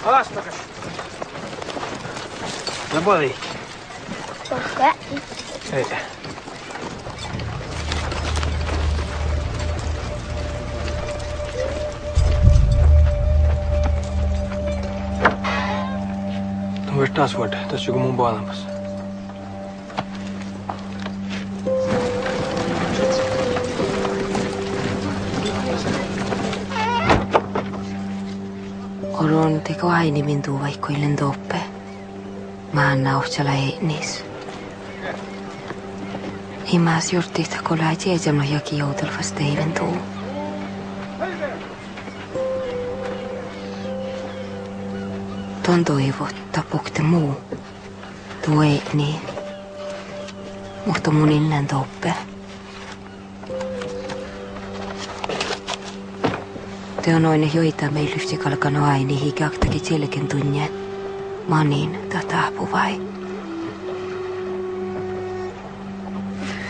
Alas takas. No puoli. Tohka. Hei. Nu är det taas vuotta. Tässä joku mun puolemassa. Oron teko aini mintuu vaikkoillen toppe. Maanna ohtsala nis. Imas jurtista kolai tiedämä jaki joutelvas teiven tuu. Ton toivotta pukte muu. Tuo ei niin. Mutta mun innan toppe. Te on noin joita meillä yhtä kalkano aini hikaktakin selken tunne. Manin tataapu vai.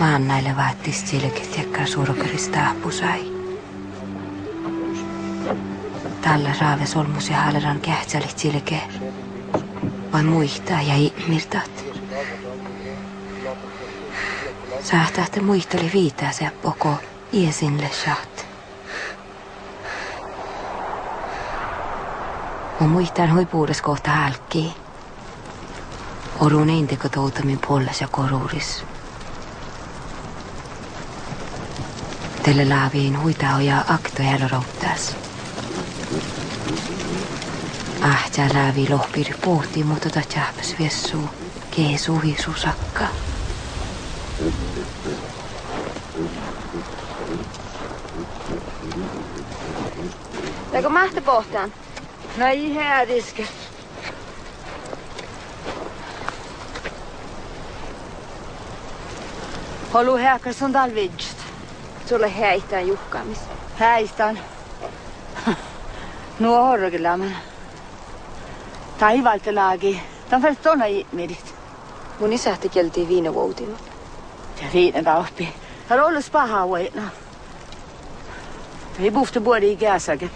Maan näille vaattis selket jäkkää surkarista apusai. Tällä raave solmus ja haaleran kähtsälit selke. Vai muistaa ja ihmirtat. Sähtäätte muisteli viitää se poko iesinle shaht. Mä muistan huipuudes kohta hälkkiin. Orun einteko toutamin puolles ja koruuris. Tälle laaviin huitaoja aktoja routtas. Ahtää laavi lohpiri pohtii, mutta tahpas viessuu keesuu hiisusakka. Lägger mahte pohtaan? No ei hädiske. Halu häkäs on talvidjst. Sulle häitään juhkaamis. Häistän. Nuo horrokilämän. Taivaltelaagi. Tämän fällt tonna ihmidit. Mun isähti kieltiin viime vuotina. Ja viine tauhpi. Har ollus paha vuotna. Ei buhte både i gäsake.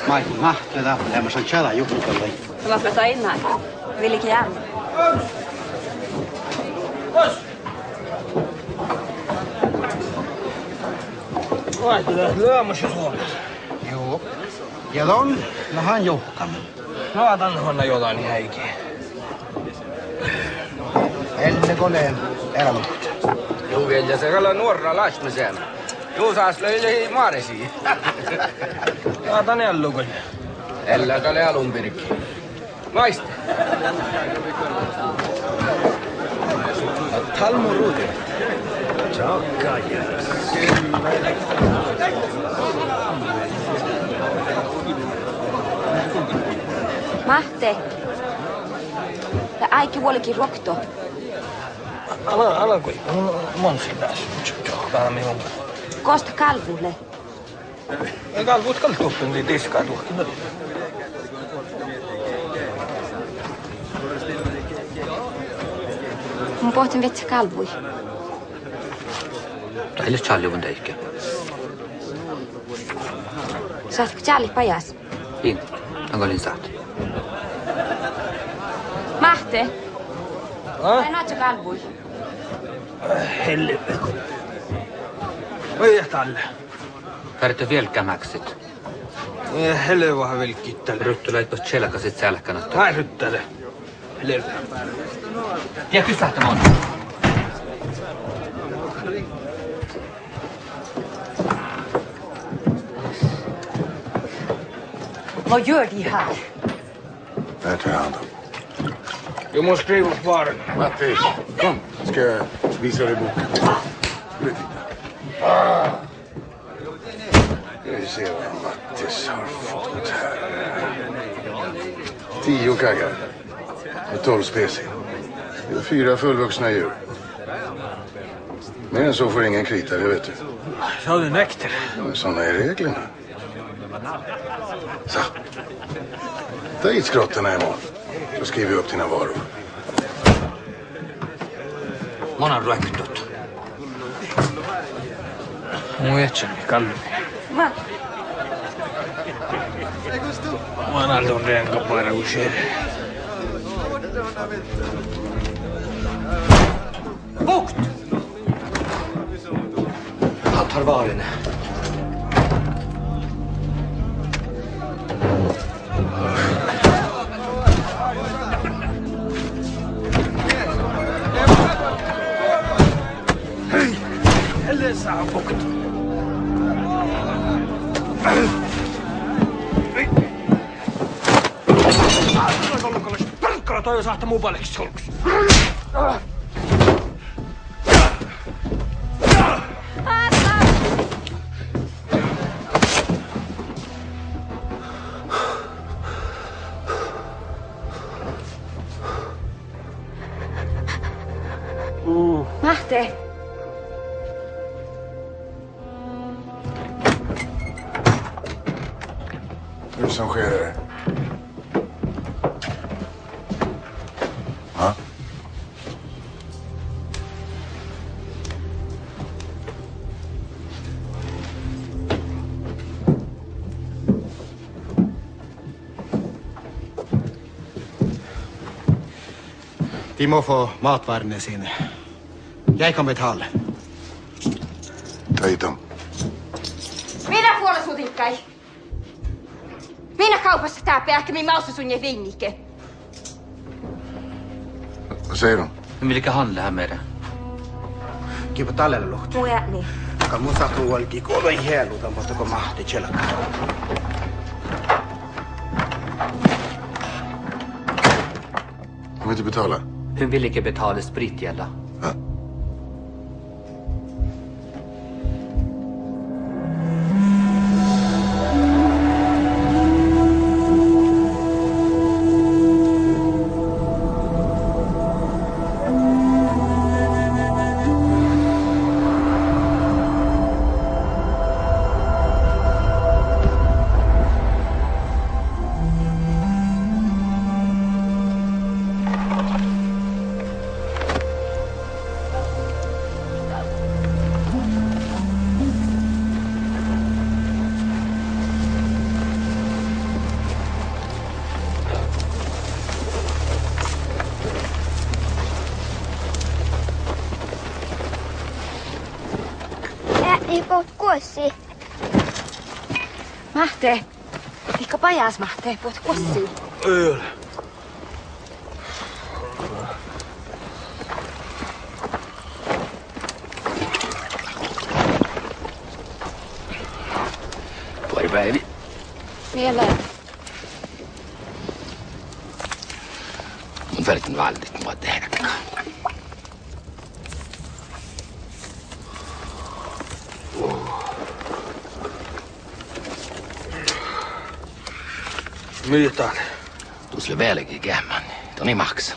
Mai, mahtaa lämmin on chala juhlukalle. Mä flyttar in här. Vill ikke hjem. Vaihtoehto lyömässä Suomessa. Joo. Ja on vähän juhkamme. No, otan huonna jotain häikiä. Elle koleen elämät. Joo, ja se kalla nuorra laskmiseen. Joo, saas löi maaresi. Otan jällukoja. Ellä kalle alun pirkki. Maiste. Talmo ruuti. Mahte. Ja äikki vuolikin rokto. Ala kui. Mon sitäs. Täällä minun. Kosta kalvulle. Kalvuut kaltuuppin, niin tiskaa tuhkin. Mun pohtin vitsi kalvui. Tälle Charlie teikkä. Saatko Charlie pajas? In. Onko niin saat? Mahte. Vai naatso kalvui? Helvete. Oi tälle. Färte vielä kämäksit. Helve vähän vilkkittele. Ryttyläitpä tselkasit sälkänä. Hai ryttäle. Helve. Ja kysähtämään. Vad gör de här? Där tar jag hand om. Du måste skriva svaren. Mattis, kom. Ska jag visa dig boken. Vill du titta? Vi ser vad Mattis har fått här. 10 kaggar. Och 12 speci. Det är 4 fullvuxna djur. Mer än så får ingen krita, det vet du. Så du nekter. Såna är reglerna. Så. Ta hit skrottarna imorgon. Så skriver vi upp dina varor. Monan ruokitut. Mun etseni, Kalli. Mä. Mä oon aldrig renkapaira kuin se. Bukt! Han tar varen. Helle saa bukt. Perkkala toi sahta muu palleksi solkus. Mahte. Hur som sker det? Ja? De må få matvarene sine. Jeg kan betale. Ta hit dem. Minä puolisutikkai. Minä kaupassa tääpä ehkä min maususunje vinnike. Vad säger de? Men vilka handlar här med det? Kiva tallelle lohti. Mun ääni. Ka mun sattuu olki kuolen hieluta, mutta kun mahti chelaka. De vill inte betala. Hun vill ikke betale spritgjelda. Ja. kuossi. Mahte. Ikka pajas Mahte, puhut kuossi. Ei ole. Puoli päivi. Vielä. Mun välitän vallit mua tehdäkään. Mitä? Du skulle välge gammal. Den är max.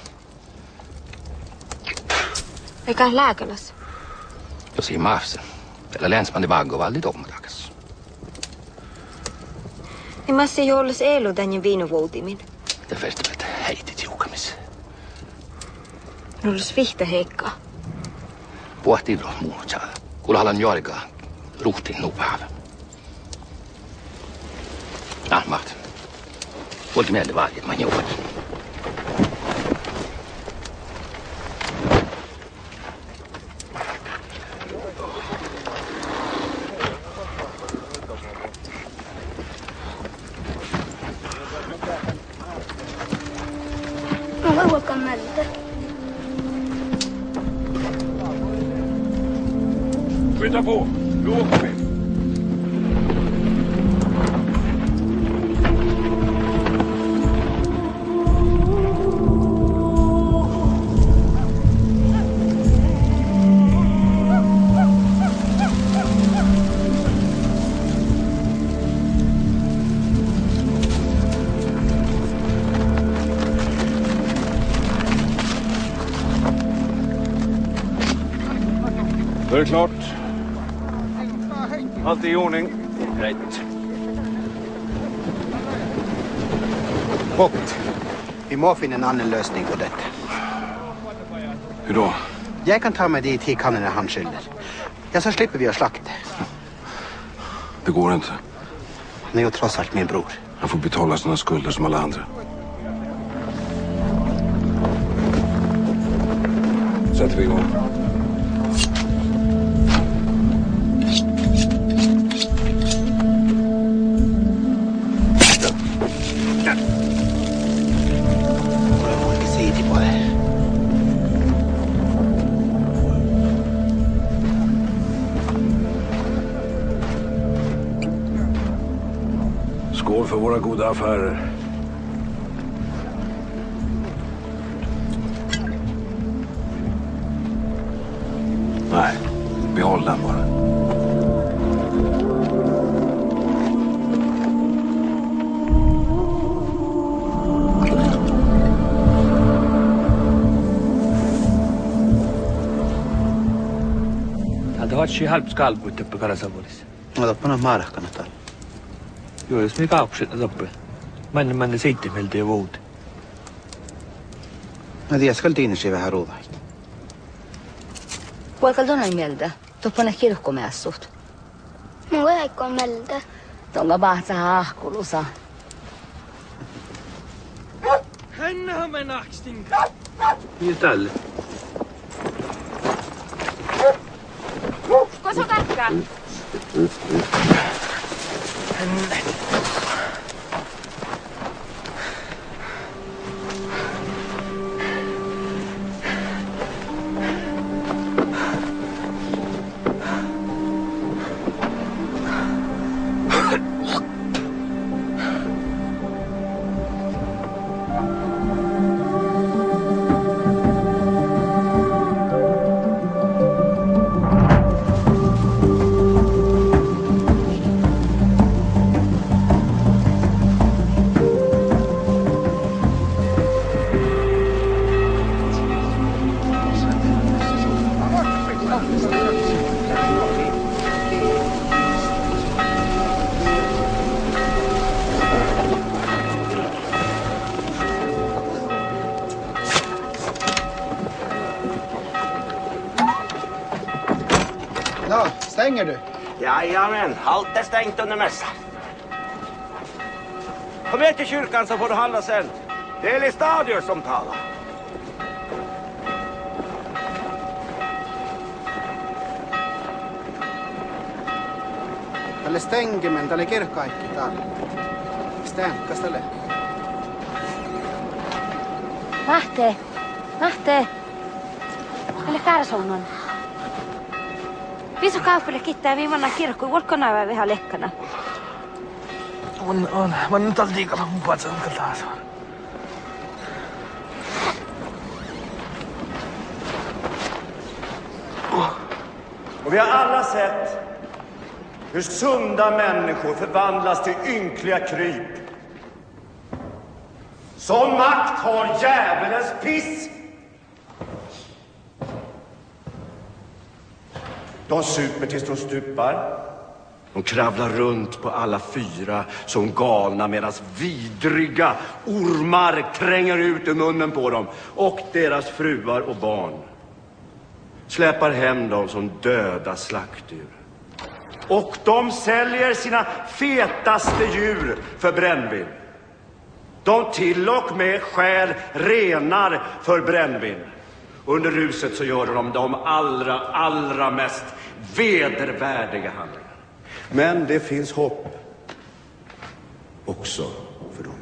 Eikä lääkäläs. Jos ei maafse. Eller länsman i Vaggovalli domadags. Niin mä se jolles eilu tänne viinovuotimin. Det första vet heitit jukamis. No olisi vihtä heikkaa. Puhti idros muuta. Kullahan jorga ruhtin nupaava. Maht. Voitte mieltä vaatii, mä juon. Mä voin mältä. Skynda på. Nu åker vi. Då är det klart. Allt är i ordning. Rätt. Vogt. Vi må finne en annen løsning på dette. Hur då? Jeg kan ta med de 10 kannene han skylder. Ja, så slipper vi å slakte. Det går inte. Han är ju trots allt min bror. Han får betala sina skulder som alla andra. Sätter vi igång. Skål för våra goda affärer. Nej, behåll den bara. Täältä vatsi halp skalpuit õppe Karasavulis. No tappana maarahkana tal. Joo, jos me kaupset õppe. Männe seitsemältä ja vuotta. No tiedä, skal tiinisi vähän ruuvaista. Kuinka tuonne mieltä? Tuppana kirkkomeassut. Mä voin mältä. Tonga vahtsa ahkulusa. Hännehän me nakstin. Mitä tälle? Koso tarkkaa. Ja, stänger du? Jajamän, allt är stängt under mässan. Kom med till kyrkan så får du handla sen. Det är Listadius som talar. tälle stengimen, tälle kirkkaikki täällä. Stenkas tälle. Lähtee. Tälle kärsounnon. Viso kaupille kittää viimanna kirkkuun, volko näivää vähän lekkana. On. Mä oon nyt liikalla mun patsan taas. Och vi har alla sett hur sunda människor förvandlas till ynkliga kryp. Sån makt har djävulens piss. De super tills de stupar. De kravlar runt på alla fyra som galna medan vidriga ormar tränger ut ur munnen på dem och deras fruar och barn. Släpar hem dem som döda slaktdjur. Och de säljer sina fetaste djur för brännvin. De till och med skär renar för brännvin. Under ruset så gör de allra mest vedervärdiga handlingar. Men det finns hopp också för dem.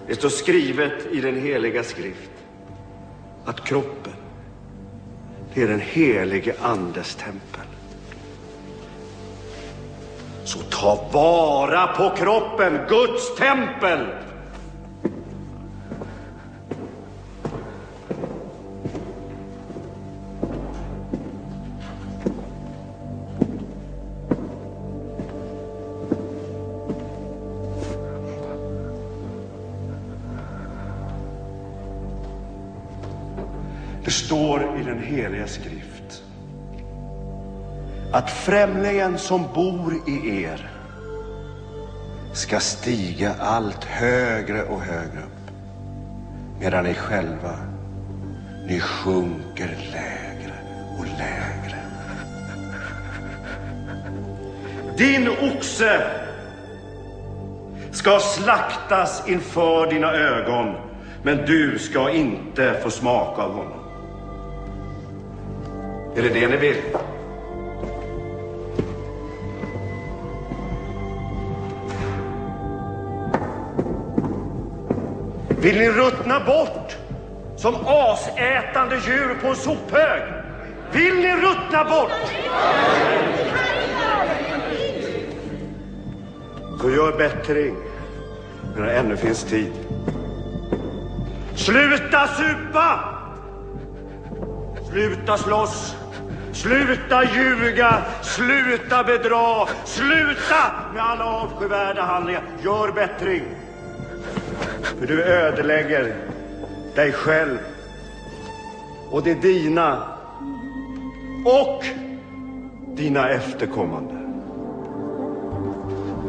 Det står skrivet i den heliga skrift att kroppen, det är den helige andes tempel. Så ta vara på kroppen, Guds tempel. Det står i den heliga skrift att främlingen som bor i er ska stiga allt högre och högre upp, medan ni själva, ni sjunker lägre och lägre. Din oxe ska slaktas inför dina ögon, men du ska inte få smaka av honom. Är det det ni vill? Vill ni ruttna bort som asätande djur på en sophög? Vill ni ruttna bort? Så gör bättring medan ännu finns tid. Sluta supa! Sluta slåss! Sluta ljuga! Sluta bedra! Sluta med alla avskyvärda handlingar! Gör bättring! För du ödelägger dig själv och det dina och dina efterkommande.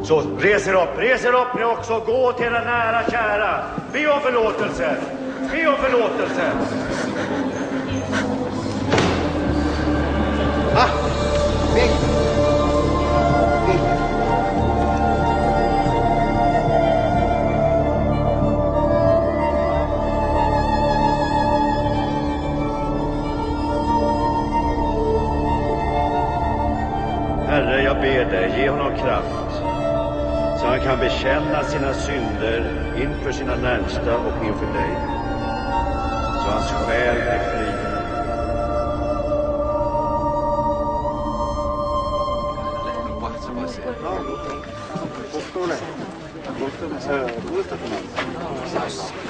Så res er upp ni också, gå till era nära kära. Be om förlåtelse. Be om förlåtelse. Herre, jag ber dig, ge honom kraft så han kan bekänna sina synder inför sina närmsta och inför dig. Så hans själ blir fri.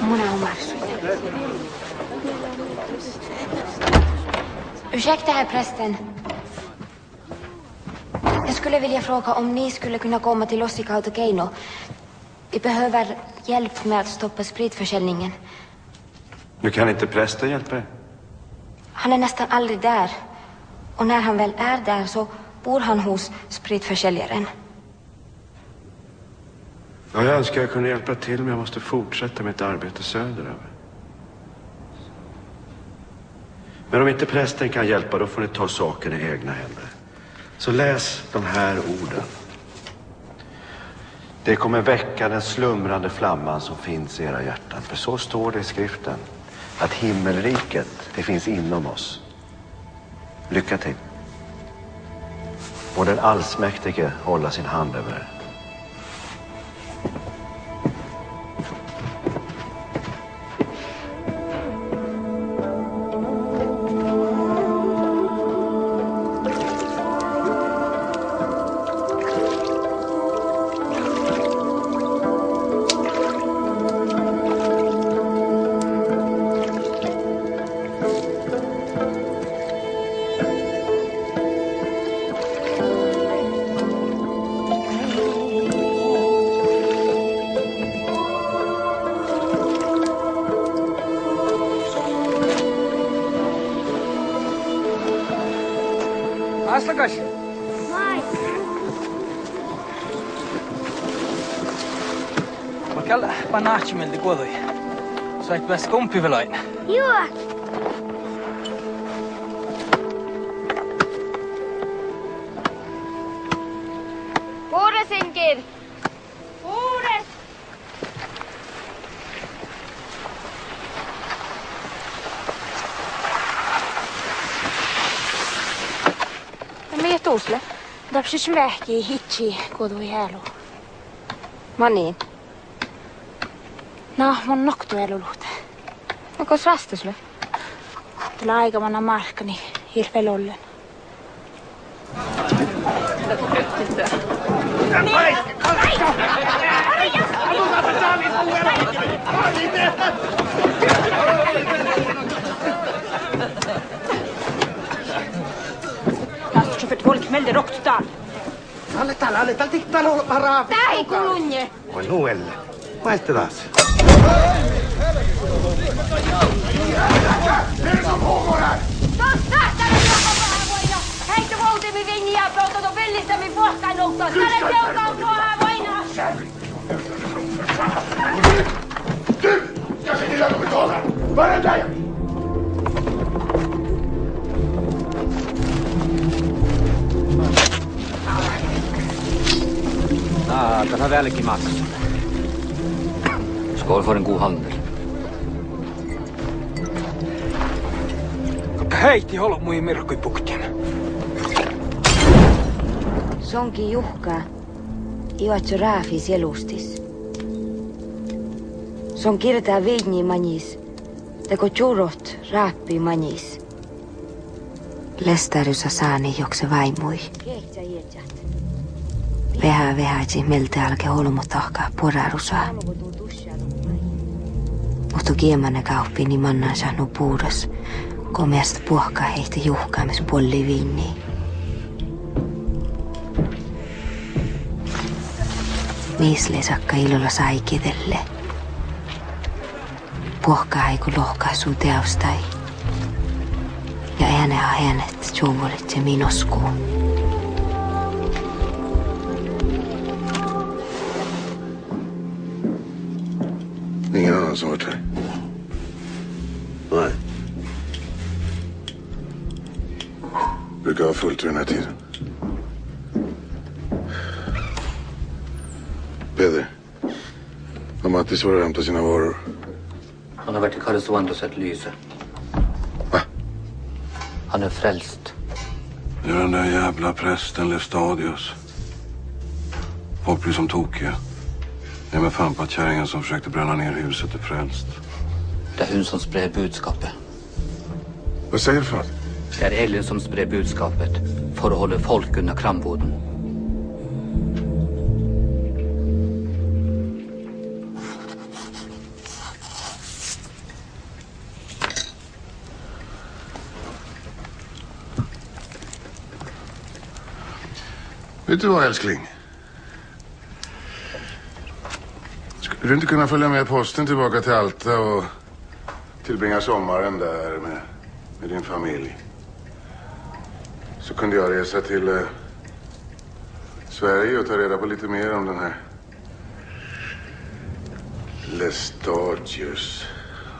Muna on marssuja. Ursäkta, herr prästen. Jag skulle vilja fråga om ni skulle kunna komma till oss i Kautokeino. Vi behöver hjälp med att stoppa spritförsäljningen. Nu kan inte prästen hjälpa dig. Han är nästan aldrig där. Och när han väl är där så bor han hos spritförsäljaren. Ja, jag önskar jag kunde hjälpa till, men jag måste fortsätta mitt arbete söderöver. Men om inte prästen kan hjälpa, då får ni ta saken i egna händer. Så läs de här orden. Det kommer väcka den slumrande flamman som finns i era hjärtan. För så står det i skriften. Att himmelriket, det finns inom oss. Lycka till. må den allsmäktige hålla sin hand över er. Aslakas. Vai. Makalla panaachimelde kodoi. Sait pääs kompivelain. Joo. Uudesinkin. Uudes. Mie tuusle. Tapsis vähki hitsi kodui häälu. Mani, No, mun noktu elulut. onko vastasle? Tällä aikamana markkani hirveän ollen. Lastushofet folk melde roktutaan. Aletaan, tiktalo, varaa. Tää ei kulunje. Oi luelle. Vaihte taas. Hei, te voutimme vingia ja proutat vellistämme vuostain outtaa. Tälle seuraa tuohon voinaa. Ja se niillä tuli tuolla. Varentäjä! Den har väldigt massa. Skål för en god handel. Heiti holmui mirkkui puktin. Sonki juhka, ivatso rääfis elustis. Son kirta viidni manis, teko tjurot rääppi manis. Lestarysa saani jokse vaimui. Vähätsi melte alke holmotahka porarusaa. Mutta kiemane kauppi niin mannan saanu puudas, komeasta puhkaa heistä juhkaamis polli viinniin. Miisle sakka ilolla saikitelle. Puhkaa ei kun lohkaisuu teostai. Ja ääne äänet juovolit se minoskuun. Ingen annan som varit här? Nej. Brukar vara fullt vid den här tiden. Peder. Har Mattis varit och hämtat sina varor? Han har varit i Karesuando och sett lyse. Va? Han är frälst. Det är den där jävla prästen Lestadius. Folk blir som tokiga. Det är med fan på att kärringen som försökte bränna ner huset är frälst. Det är hon som spred budskapet. Vad säger du för något? Det är Elin som spred budskapet för att hålla folk under kramboden. Vet du vad, älskling? Skulle du inte kunna följa med posten tillbaka till Alta och tillbringa sommaren där med din familj? Så kunde jag resa till Sverige och ta reda på lite mer om den här Lestadius.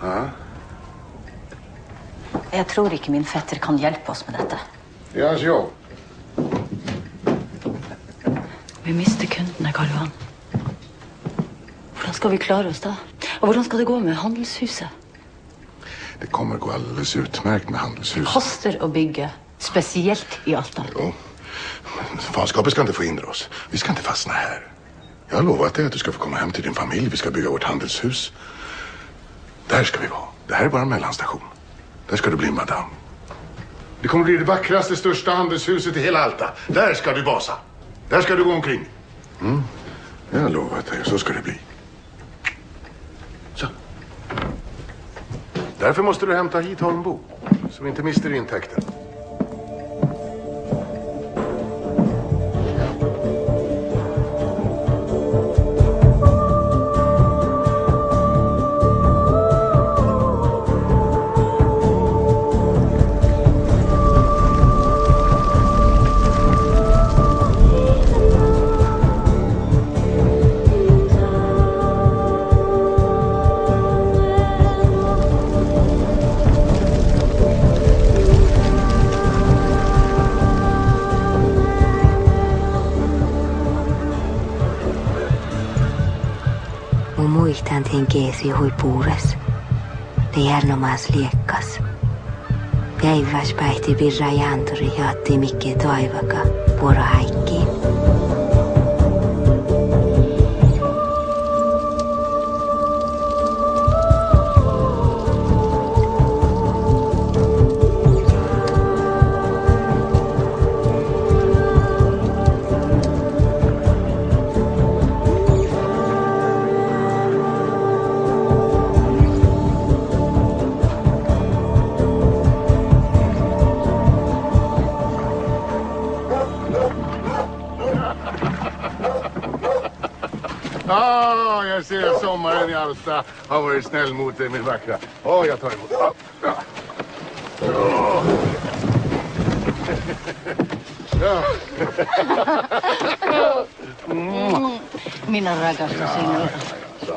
Ja? Jag tror inte min fetter kan hjälpa oss med detta. Det är hans jobb. Vi mister kundene, Karl Johan. Hvordan skal vi klare oss da? Og hvordan skal det gå med handelshuset? Det kommer gå alldeles utmärkt med handelshuset. Koster å bygge, spesielt i Alta. Jo, men Fanskapet ska inte få hindra oss. Vi ska inte fastna här. Jag har lovat dig att du ska få komma hem till din familj. Vi ska bygga vårt handelshus. Där ska vi vara. Det här är bara en mellanstation. Där ska du bli madam. Det kommer bli det vackraste, största handelshuset i hela Alta. Där ska du basa. Där ska du gå omkring. Jag har lovat dig, så ska det bli. Så. Därför måste du hämta hit Holmbo. Så vi inte mister intäkten. Muistan keesi hui puures. Ne järnomaas liekkas. Päiväs päihti virra janturi jaatti mikke toivaka pora haikkiin. Jag ser att sommaren i Alta har varit snäll mot dig, min vackra. Jag tar emot. Mina ragazza signora.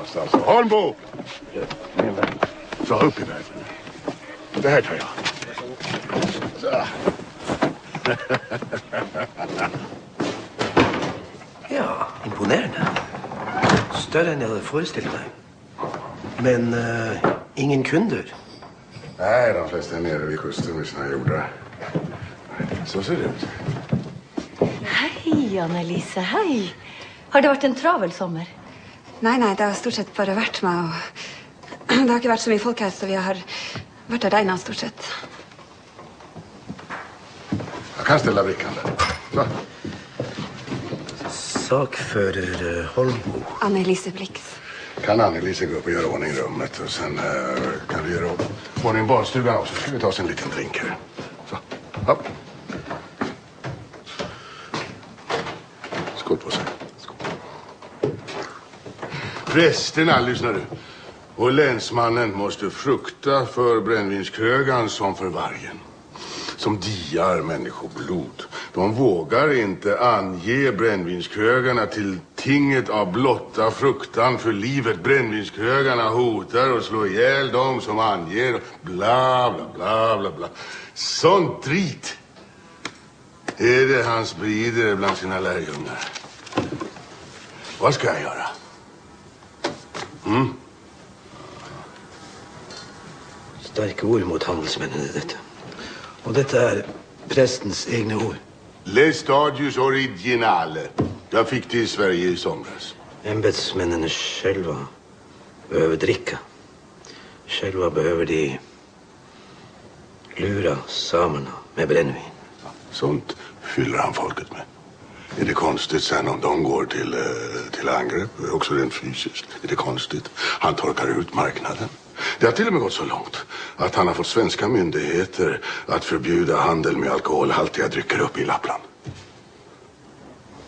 Så. Holmbo! Min vän. Så upp i världen. Det här tar jag. Så. Ja, imponerande. Större än jag hade föreställt mig. Men ingen kunder. Nej, de flesta är nere vid kusten med sina jordar. Så ser det ut. Hej, Annelise, hej. Har det varit en travel sommer? Nei, det har stort sett bare vært meg, og det har ikke vært så mye folk her, så vi har vært alene stort sett. Jag kan ställa brickan där. Så. Sakförare Holmbo. Annelise Blix. Kan Annelise gå upp och göra ordning rummet och sen kan vi göra ordning barnstugan också. Så ska vi ta oss en liten drink här. Så, hopp. Skål på sig. Skål. Prästerna, lyssnar du. Och länsmannen måste frukta för brännvinskrögan som för vargen. Som diar människoblod. De vågar inte ange brännvinskrögarna till tinget av blotta fruktan för livet. Brännvinskrögarna hotar att slå ihjäl dem som anger. Bla, bla, bla, bla, bla. Sånt drit är det han sprider bland sina lärjungar. Vad ska jag göra? Starka ord mot handelsmännen i detta. Och detta är prästens egna ord. Le stadius originale. Jag fick det i Sverige i somras. Ämbetsmännen själva behöver dricka. Själva behöver de lura samerna med brännvin. Sånt fyller han folket med. Är det konstigt sen om de går till angrepp, också rent fysiskt? Är det konstigt? Han torkar ut marknaden. Det har till och med gått så långt att han har fått svenska myndigheter att förbjuda handel med alkoholhaltiga drycker upp i Lappland.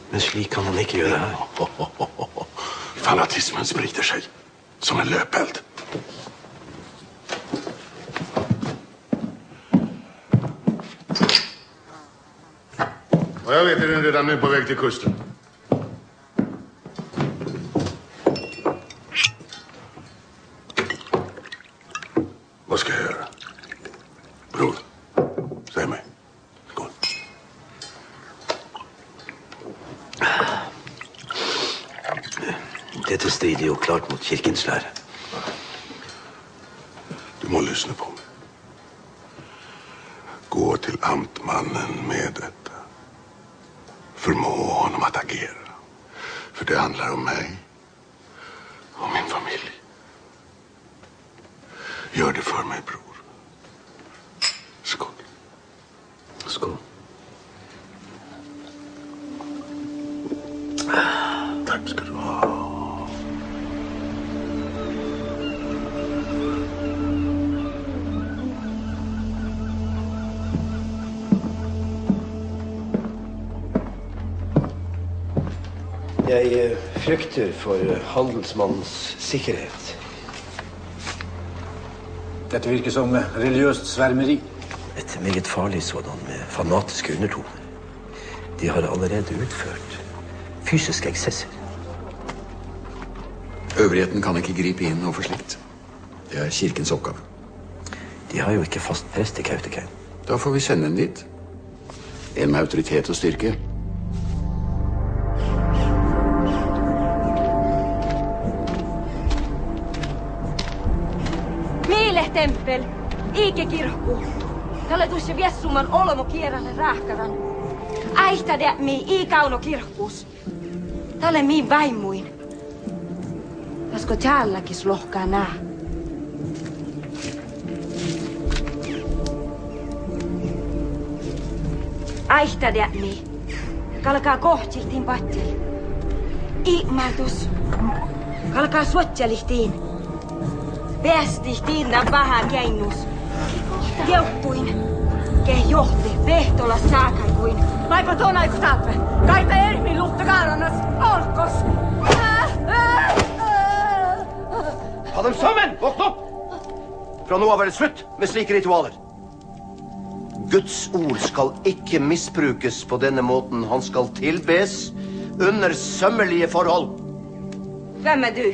Men slik kan han inte göra här. Fanatismen sprider sig som en löpeld. Och jag vet är den redan nu på väg till kusten. Vad ska jag göra? Bror, säg mig. Skål. Detta strider ju klart mot kyrkans lära. Du må lyssna på mig. Gå till amtmannen med detta. Förmå För det handlar om mig och min familj. Gör det för mig, bror. Skål. Skål. Tack ska du ha. Jeg frykter for handelsmannens sikkerhet. Dette virker som religiøst svermeri. Et meget farlig sådan med fanatiske undertoner. De har allerede utført fysiske eksesser. Øvrigheten kan ikke gripe inn overfor slikt. Det er kirkens oppgave. De har jo ikke fast prest i Kautokeino. Da får vi sende en dit. En med autoritet og styrke. Tempel, Ike kirkku. Talletusse viessuman olomo kierralle rahkaran. Aihtade mi Ikauno kirkkus. Talle mi vaimuin. Vasko tälläkis lohkaa nää? Aihtade mi. Kalkaa kohtiltiin patjel. Iimatus. Kalkaa suotjalihtiin. Päästihtiin vähän keinus. Keuppuin. Ke johti Vehtola saakaikuin. Maipa tuon aiku tappe. Kaita ermi luhta kaaranas. Olkos. Ta dem sammen! Våkn opp! Fra nå av er det slutt med slike ritualer. Guds ord skal ikke misbrukes på denne måten. Han skal tilbes under sømmelige forhold. Hvem er du?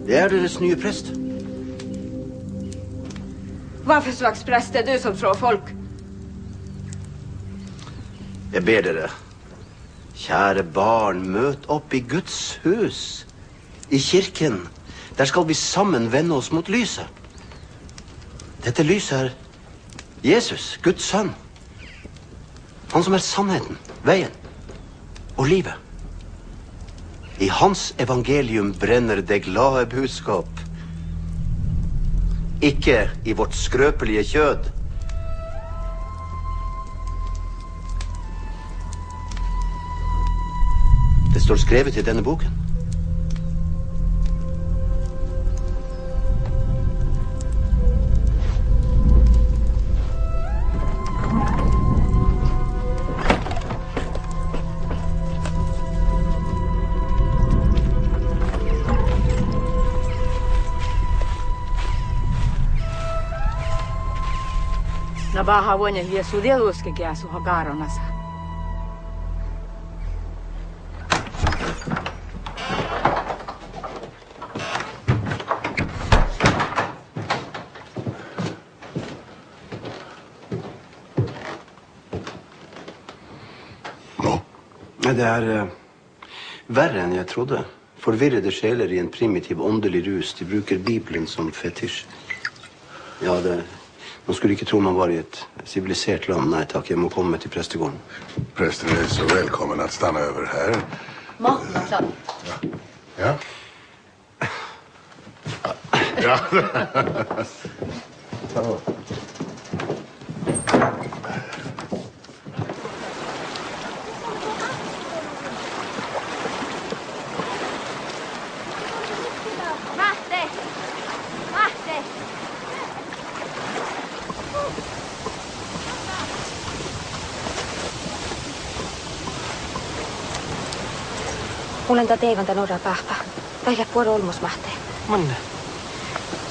Det er deres nye prest. Hva for slags prest er du som trår folk? Jeg ber dere, kjære barn, møt opp i Guds hus, i kirken. Der skal vi sammen vende oss mot lyset. Dette lyset er Jesus, Guds sønn. Han som er sannheten, veien og livet. I hans evangelium brenner det glade budskap. Ikke i vårt skrøpelige kjød. Det står skrevet i denne boken. Nabaha vuonen vie su dieluskekia su hakaronasa. Det er verre enn jeg trodde. Forvirrede sjeler i en primitiv åndelig rus. De bruker Bibelen som fetisj. Ja, man skulle ikke tro man var i et sivilisert land. Nei takk, jeg må komme meg til prestegården. Prästen är så välkommen att stanna över här. Maten er klar. Ja. Ja. Mulen teivän tän orra pähpä. Taille puoro olmos mahte. Manne.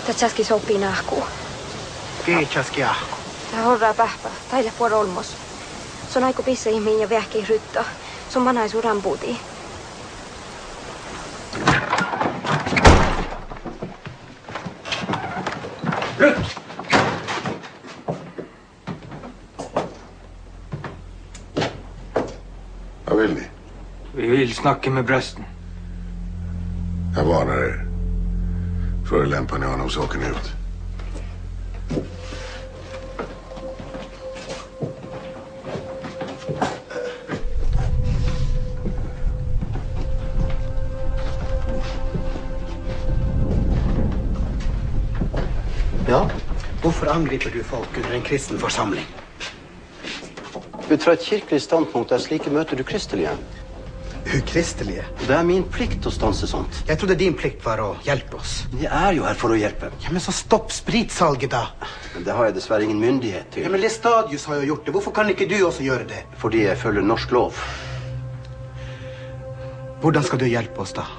Tatsaski sopii nahkuu. Kiitsaskia. Tää orra pähpä. Taille puoro olmos. Se on aiku pissa ihmiin ja vähkii ryttä. Se on manaisu rampuutii. Rutt! Vad vill ni? Vi vill snacka med prästen. Jag varnar er. Förolämpar ni honom så åker ni ut. Hvorfor angriper du folk under en kristen forsamling? Ut fra et kirkelig standpunkt er slike møter ukristelige. Ukristelige? Det er min plikt å stanse sånt. Jeg trodde din plikt var å hjelpe oss. Jeg er jo her for å hjelpe. Ja, men så stopp spritsalget da. Men det har jeg dessverre ingen myndighet til. Ja, men Lestadius har jo gjort det. Hvorfor kan ikke du også gjøre det? Fordi jeg følger norsk lov. Hvordan skal du hjelpe oss da?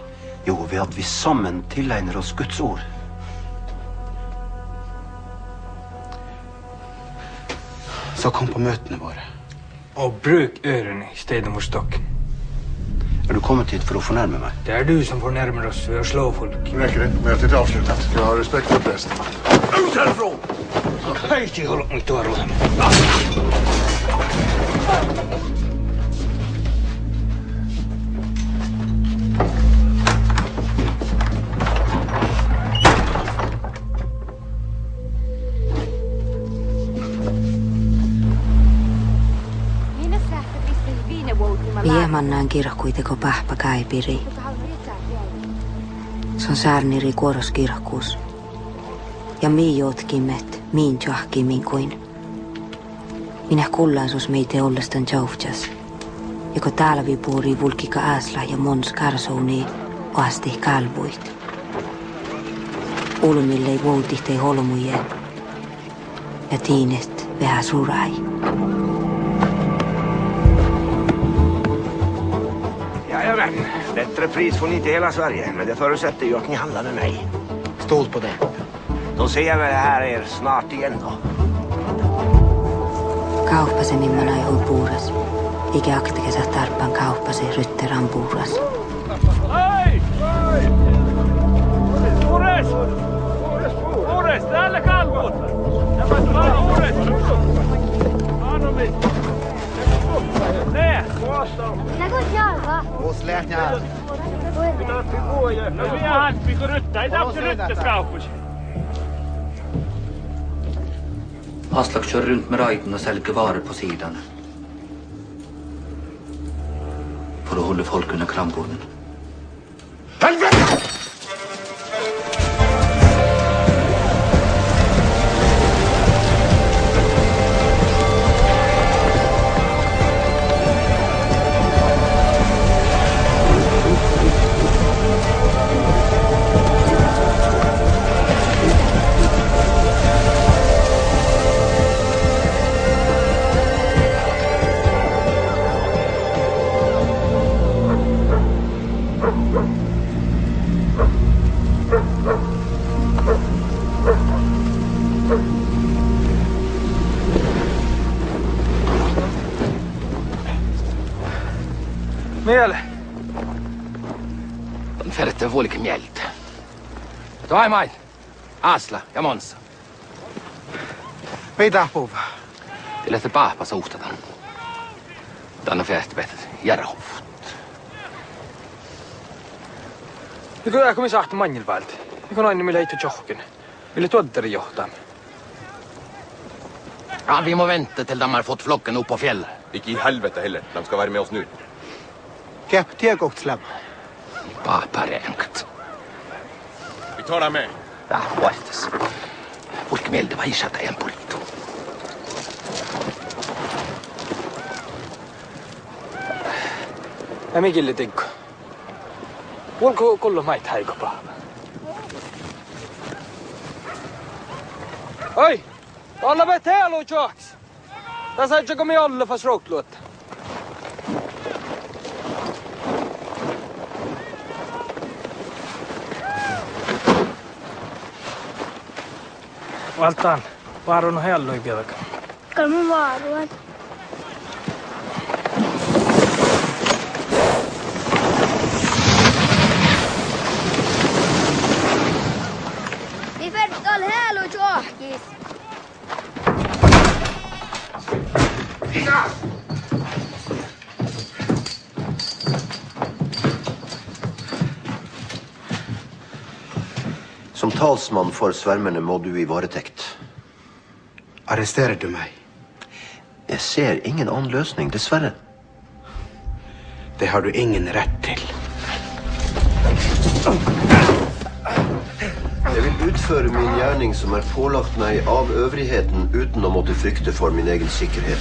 Jo, ved at vi sammen tilegner oss Guds ord. Så kom på møtene våre. Og bruk ørene I stedet for stokken. Er du kommet hit for å fornærme meg? Det du som fornærmer oss ved å slå folk. Räcker det? Mötet är avslutat. Jag har respekt för prästen. Ut härifrån! Hej, jag håller mig till att Viemannaan kirkkuiteko pahpa kaipiri. Se on saarniri kuoros kirkkuus. Ja mii jotkimet, miin johkimin kuin. Minä kullaisus meitä ollestan jouvjas. Joko talvi puuri vulkika aasla ja mons karsouni oasti kalvuit. Ulmille ei vuotihtei holmuje. Ja tiinet vähän surai. Jajamän, bättre pris får ni till hela Sverige, men det förutsätter ju att ni handlar med mig. Stol på det. Då ser jag väl här er snart igen då. Kauppasemimmana ei hui puuras. Eikä aktikä saa tarpaan kauppase rytterän puuras. Hei! Hei! Ures! Ures, täällä kalvot! Ures! Anna mig! Ne! Näkö jalka? Oos lähtää. No minä hanskiko ryttä, ei tapsi ryttäs kauppasi. Aslak kör runt med rajten och säljer varor på sidan. För att hålla folk under kramborden. Helvete! Miele. On färre vuolikin mieltä. Toi mai. Asla ja Monsa. Mitä puhua? Te lähtee pahpa suhtatan. Tänne fästbettet. Järhuvut. Det går jag kommer sagt manjelvalt. Vi kan aina millä itse johkin. Ville tuotteri johtaa. Ja, vi må vente till de har fått flocken upp på fjället. Ikke I helvete heller. De skal være med oss nu. Käp tiekohtslem. Pahpa renkt. Vi tar dem med. Ja, huoltas. Folk mieltä vai isata en pulittu. Ja mikille tikku. Volko kollo mait haiko pahpa. Oi! Alla vet helo jocks. Tässä ei me alla fast rockluot. Valtaan. Vaarun helloi vielä. Kalman vaaruan. Vi färtar helo johkis. Som talsmann for svermerne må du I varetekt. Arresterer du meg? Jeg ser ingen annen løsning, dessverre. Det har du ingen rett til. Jeg vil utføre min gjerning som pålagt meg av øvrigheten uten å måtte frykte for min egen sikkerhet.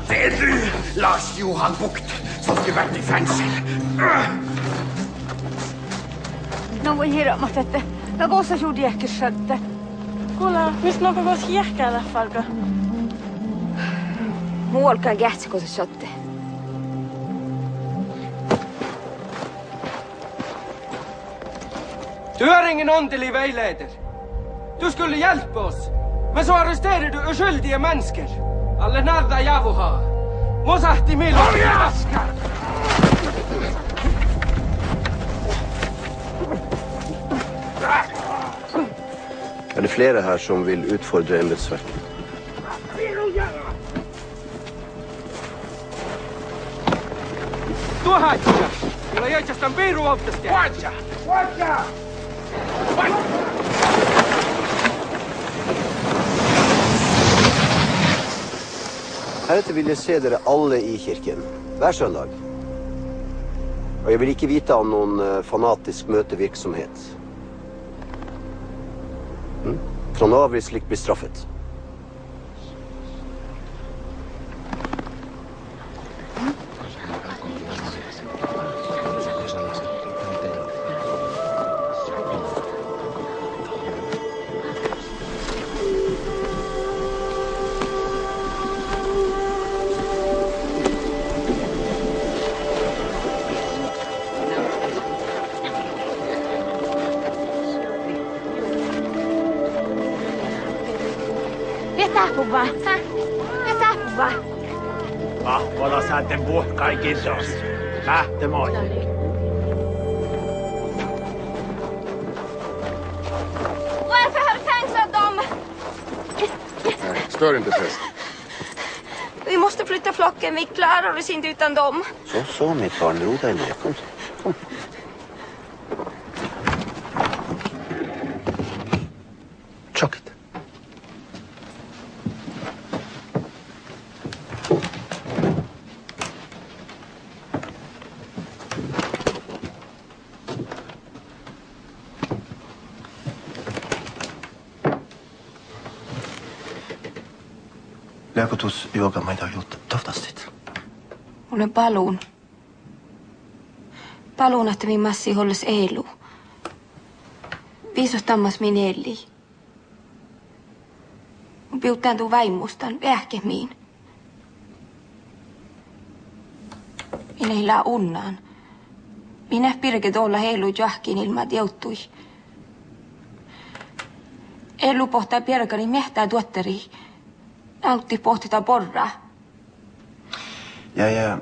Det du, Lars Johan Bucht, som skulle vært I fengsel. Noen gir om at dette. Det går så gjorde jeg ikke skjønte. Kuule, mistä noin koko hiekkäillä farka? Muualkaan kähtsi, kun se skjønte. Du är ingen åndelig veileder. Du skulle hjelpe oss. Men så arresterer du uskyldige mennesker. Alle nada javoha. Mosahti milo. Det flere her som vil utfordre embetsverket? Tuo haittaa. Mulla ei oikeastaan piiru auttaisi. Watcha! Heretter vil jeg se dere alle I kirken, hver søndag. Og jeg vil ikke vite om noen fanatisk møtevirksomhet. Fra nå av vil slikt bli straffet. Vahvola saatte vuokkai kisos. Lähtemoi. Varför har du fängslat dem? Stör inte präst. Vi måste flytta flocken. Vi klarar oss inte utan dem. Så, mitt barn. Ro deg ned. Kom. Tjocket. Lääkotus joka meitä juttu tohtastit. Olen paluun. Paluun, että min massi holles elu. Viisos tammas min eli. Piuttaan tuu väimustan, vähkemiin. Minä ei laa unnaan. Minä pirket olla heilu jahkin ilman jouttui. Elu pohtaa pirkani mehtää tuotteri. Nautti pohtita porraa. Jeg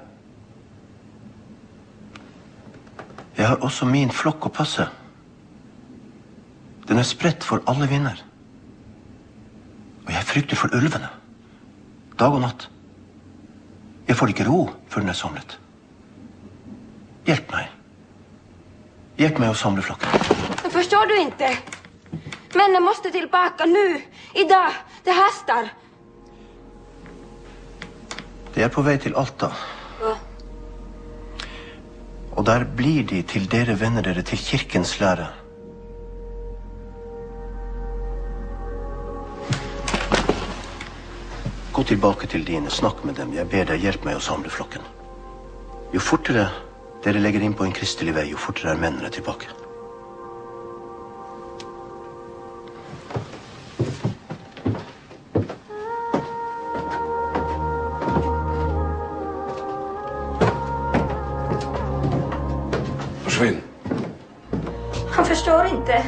har også min flokk å passe. Den spredt for alle vinder. Og jeg frykter for ulvene. Dag og natt. Jeg får ikke ro før den samlet. Hjelp meg. Hjelp meg å samle flokken. Men förstår du inte? Männen måste tillbaka nu. Idag. Det hastar. De på vei til Alta. Ja. Og der blir de til dere venner dere til kirkens lære. Gå tilbake til dine, snakk med dem. Jeg ber deg, hjelp meg å samle flokken. Jo fortere dere legger inn på en kristelig vei, jo fortere mennene tilbake. Försvinn. Han förstår inte.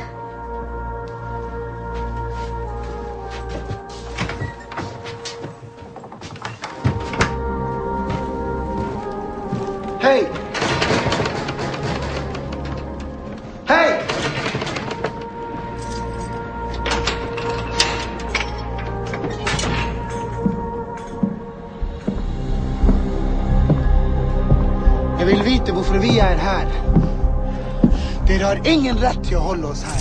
Hej! Hej! Jeg vil vite hvorfor vi er her. Dere har ingen rett til å holde oss her.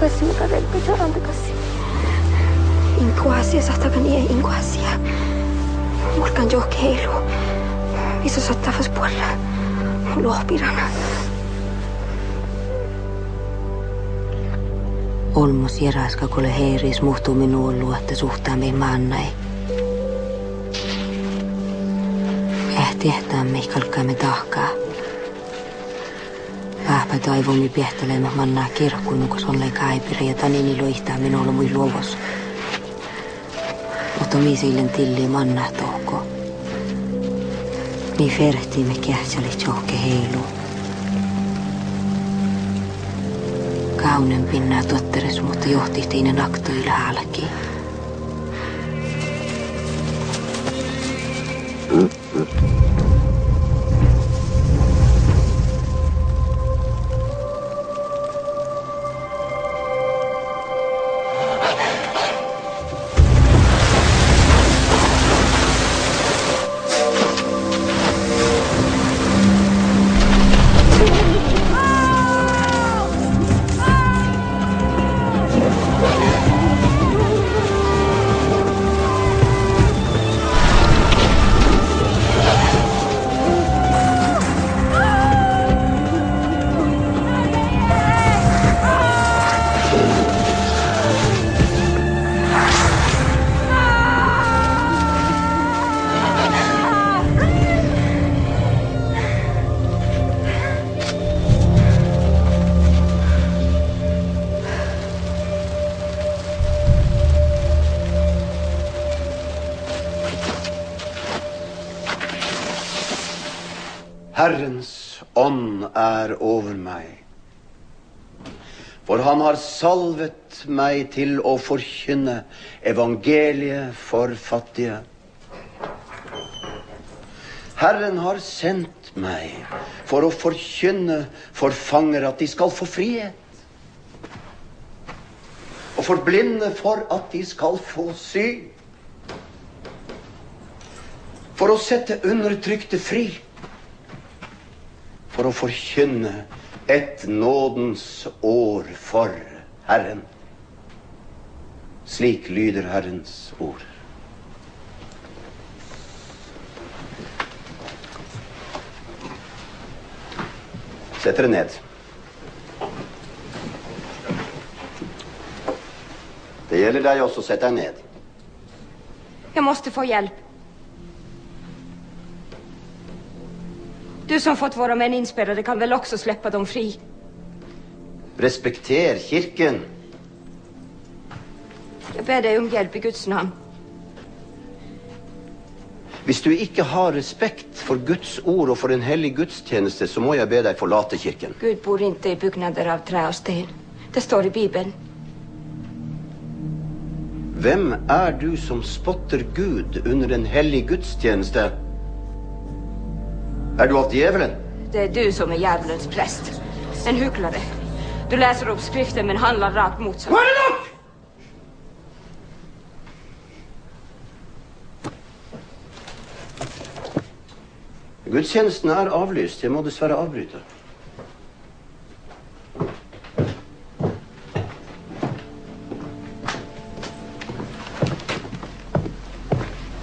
takaisin, mutta relpi saadaan takaisin. Inkuasia sahtakan ie inkuasia. Mulkan johke heilu. Iso sottavas puolella. Lohpirana. Olmos järäskä kole heiris muhtuu minuun luotte suhtaamme maannai. Ähtiehtäämme kalkkaamme tahkaa. Vähpä taivomi piehtelemme mannaa kirkkuinu, kun olle kaipiri ja tanini loihtaa minulla mui luovos. Mutta miisillen tilli mannaa tohko. Mi ferhtiimme kähtseli johke heilu. Kaunen pinnaa totteres, mutta johtihtiinen aktoilla halki. Herrens ånd over meg, for han har salvet meg til å forkynne evangeliet for fattige. Herren har sendt meg for å forkynne for fanger at de skal få frihet, og for blinde for at de skal få syn, for å sette undertrykte fri, for å forkynne et nådens år for Herren. Slik lyder Herrens ord. Sett dere ned. Det gjelder deg også, sett deg ned. Jag måste få hjälp. Du som fått våra män inspärrade kan väl också släppa dem fri? Respekter kirken. Jag ber dig om hjälp i Guds namn. Hvis du ikke har respekt for Guds ord og for en hellig gudstjeneste, så må jeg be deg forlate kirken. Gud bor inte i byggnader av trä och sten. Det står i Bibeln. Hvem er du som spotter Gud under en hellig gudstjeneste? Er du av djevelen? Det är du som är djävulens präst. En hycklare. Du läser upp skriften men handlar rakt motsatt. Var det nok? Gudstjenesten er avlyst. Jeg må dessverre avbryte.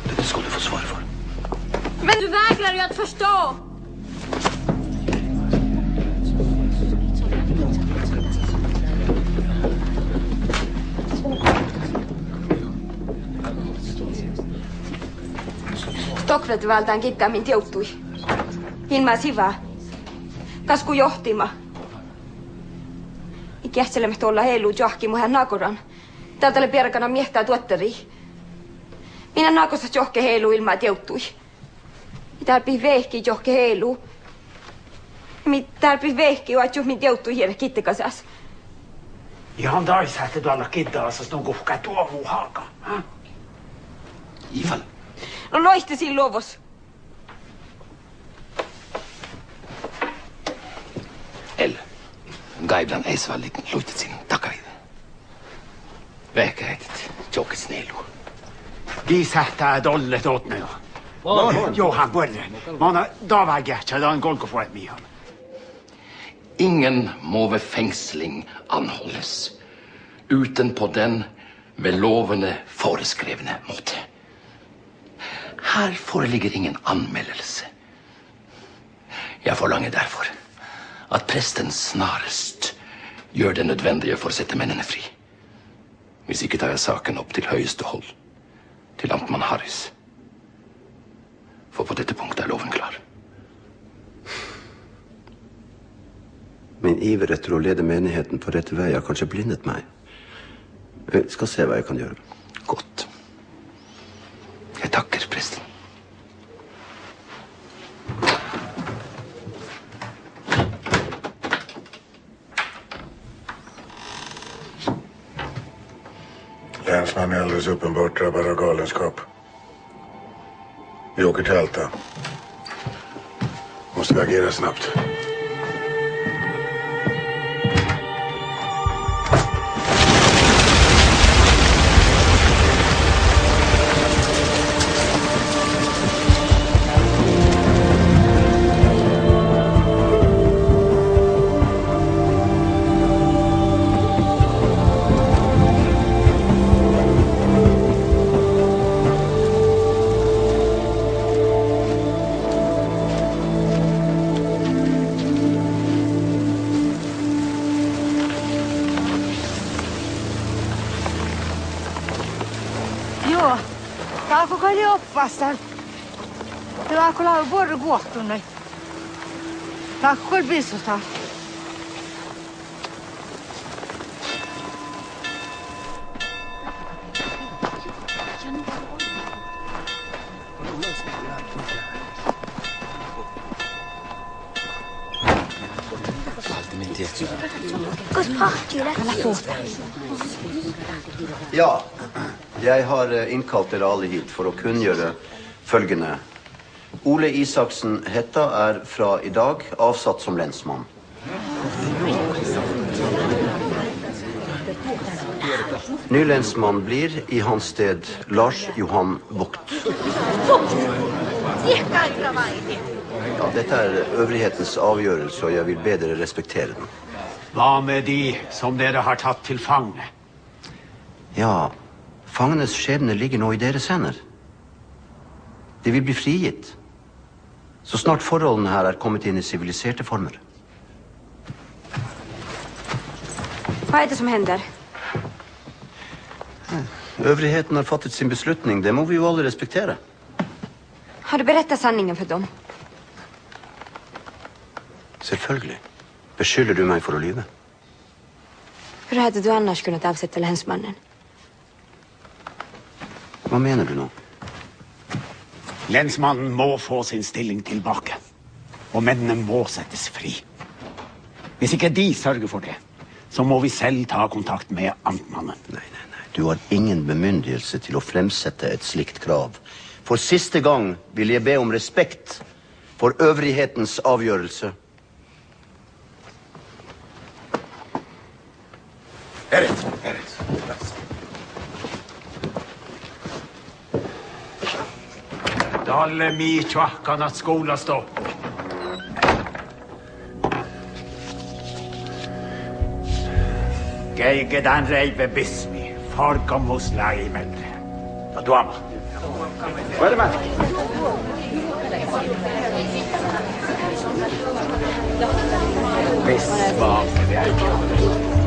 Dette skal du få svar for. Men du vägrar ju att förstå! Tokvetvaltaan kittämin teuttui. Ilma sivaa. Kasku johtima. Ikähtselemme tuolla heilu johki muhän naakoran. Täältä oli pierkana miehtää tuotteri. Minä naakossa johke heilu ilmaa teuttui. Täällä vehki johke heilu. Täällä vehki ja juhmin teuttui hier kittikasas. Ihan taisa, että tuolla kittalassa on kuhkaa tuovu halka. Ifall. No loistesin luovos. Gaiblan eisvallit luitsin takain. Vähkäitet jokis neilu. Kiisähtää dollet otnella. Johan Borre. Mä oon davagertsa, da en golkofoet mihan. Ingen må ved fengsling anholdes. uten på den ved lovene foreskrevne måte. Her foreligger ingen anmeldelse. Jeg forlanger derfor at presten snarest gjør det nødvendige for å sette mennene fri. Hvis ikke tar jeg saken opp til høyeste hold, til amtmann Harris. For på dette punktet er loven klar. Min iver etter å lede menigheten på rette vei har kanskje blindet meg. Jeg skal se hva jeg kan gjøre. Godt. Jeg takker, presten. Länsman är alldeles uppenbart drabbad av galenskap. Vi åker till Alta. Måste vi agera snabbt. Vastaan. Tämä on kyllä vuoden vuohtunut. Tämä on kyllä pistosta. Ja, jeg har innkalt dere alle hit for å kunngjøre følgende. Ole Isaksen Hetta er fra i dag avsatt som lensmann. Ny lensmann blir i hans sted Lars Johan Vogt. Ja, dette er øvrighetens avgjørelse, og jeg vil be dere respektere den. Hva med de som dere har tatt til fange? Ja, fangenes skjebne ligger nå i deres hender. De vil bli frigitt. Så snart forholdene her er kommet inn i siviliserte former. Hva er det som hender? Øvrigheten har fattet sin beslutning. Det må vi jo alle respektere. Har du berettet sanningen for dem? Selvfølgelig. Beskylder du meg for å lyve? Hur hade du annars kunnat avsätta länsmannen? Hva mener du nå? Lensmannen må få sin stilling tilbake. Og mennene må settes fri. Hvis ikke de sørger for det, så må vi selv ta kontakt med amtmannen. Nei. Du har ingen bemyndigelse til å fremsette et slikt krav. For siste gang vil jeg be om respekt for øvrighetens avgjørelse. Erit. Dalle mi tjahkanat skolasto. Geigedan reive bismi, farkamus laimeldre. Aduama. Hva er det med? Bismake det er klart.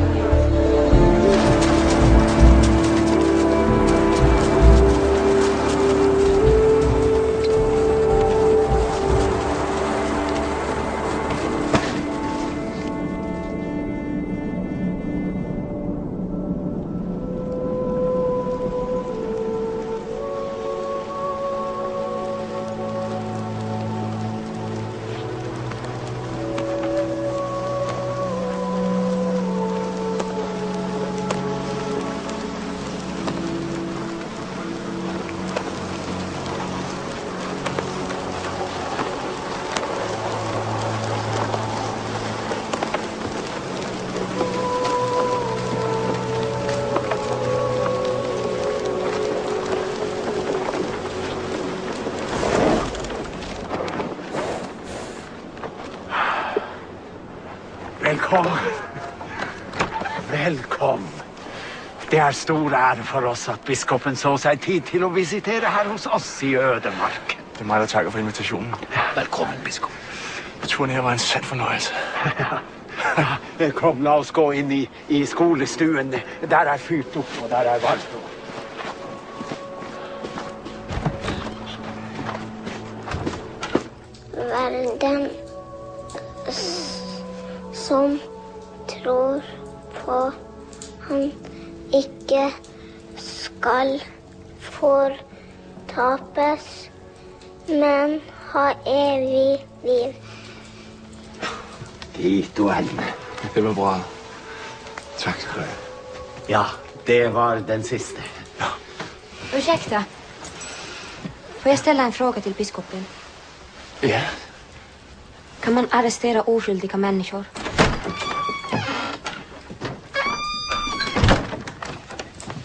Det är stor ära för oss att biskopen så sig tid till att visitera här hos oss i ödemarken. Det er mig, der takker for invitationen. Velkommen, biskop. Og turen her var en sand fornøjelse. Kom, lad os gå in i skolestuen. Der er fyrt upp och där är varmt. Verden som tror på han ikke skal fortapes, men ha evig liv. Dit och än. Det var bra. Tak skal du have. Ja, det var den sista. Ursäkta. Får jag ställa en fråga till biskopen? Ja. Kan man arrestera oskyldiga människor?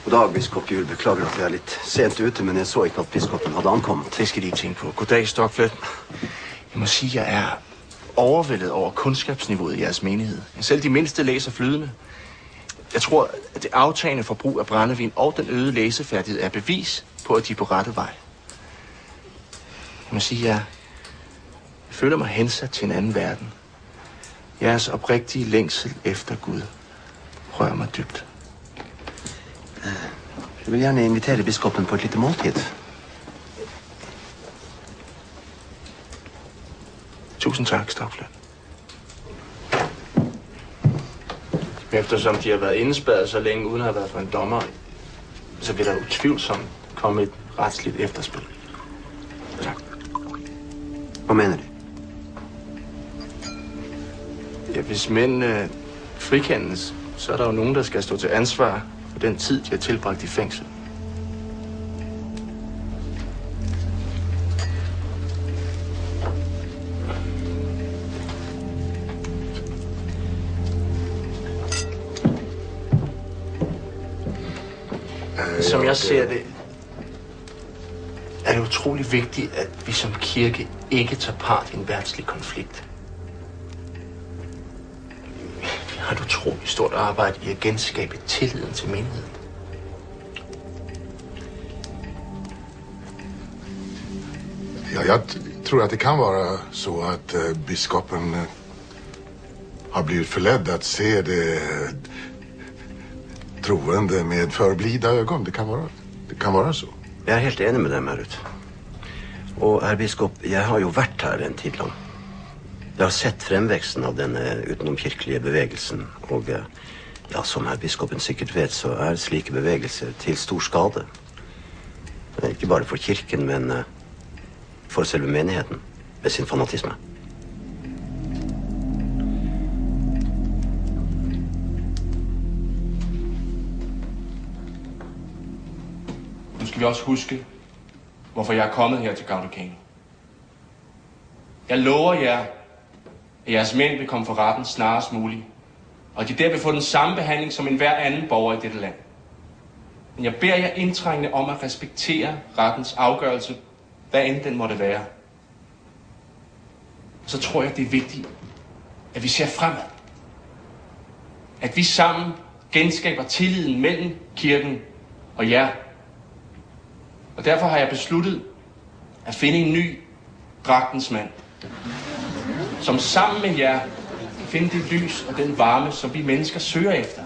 God dag, biskop Jul. Beklager at jeg er litt sent ute, men jeg så ikke at biskopen hadde ankommet. Det skal de ikke tænke på. Goddag, Stockflet. Jeg må sige, at jeg er overvældet over kundskabsniveauet i jeres menighed. Selv de mindste læser flydende. Jeg tror, at det aftagende forbrug af brændevin og den øgede læsefærdighed er bevis på, at de er på rette vej. Jeg må sige, at jeg føler mig hensat til en anden verden. Jeres oprigtige længsel efter Gud rører mig dybt. Jeg vil gjerne invitere biskopen på et lite måltid. Tusind tak, Stockflet. Eftersom de har været indespærret så længe, uden at have været for en dommer, så vil der utvivlsomt komme et retsligt efterspil. Tak. Hvad mener du? Ja, hvis mænd frikendes, så er der jo nogen, der skal stå til ansvar for den tid, de har tilbragt i fængsel. Som jeg ser det, er det utrolig vigtigt, at vi som kirke ikke tager part i en verdslig konflikt. Vi har et utroligt stort arbejde i at genskabe tilliden til menigheden. Ja, jag tror att det kan vara så att biskopen har blivit förledd att se det troende med förblida ögon. Det kan vara så. Jeg er helt enig med deg, Merut. Og herr biskop, jeg har jo vært her en tid lang. Jeg har sett fremveksten av denne utenomkirkelige bevegelsen, og ja, som herr biskopen sikkert vet, så er slike bevegelser til stor skade. Ikke bare for kirken, men for selve menigheten, med sin fanatisme. Nu skal vi også huske, hvorfor jeg er kommet her til Gaudokano. Jeg lover jer, at jeres mænd vil komme for retten snarest muligt, og de der vil få den samme behandling som enhver anden borger i dette land. Men jeg beder jer indtrængende om at respektere rettens afgørelse, hvad end den måtte være. Og så tror jeg, det er vigtigt, at vi ser fremad. At vi sammen genskaber tilliden mellem kirken og jer. Og derfor har jeg besluttet at finde en ny dragtens mand, som sammen med jer kan finde det lys og den varme, som vi mennesker søger efter.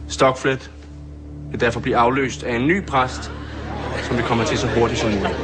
Stockflet vil derfor blive afløst af en ny præst, som vi kommer til så hurtigt som muligt.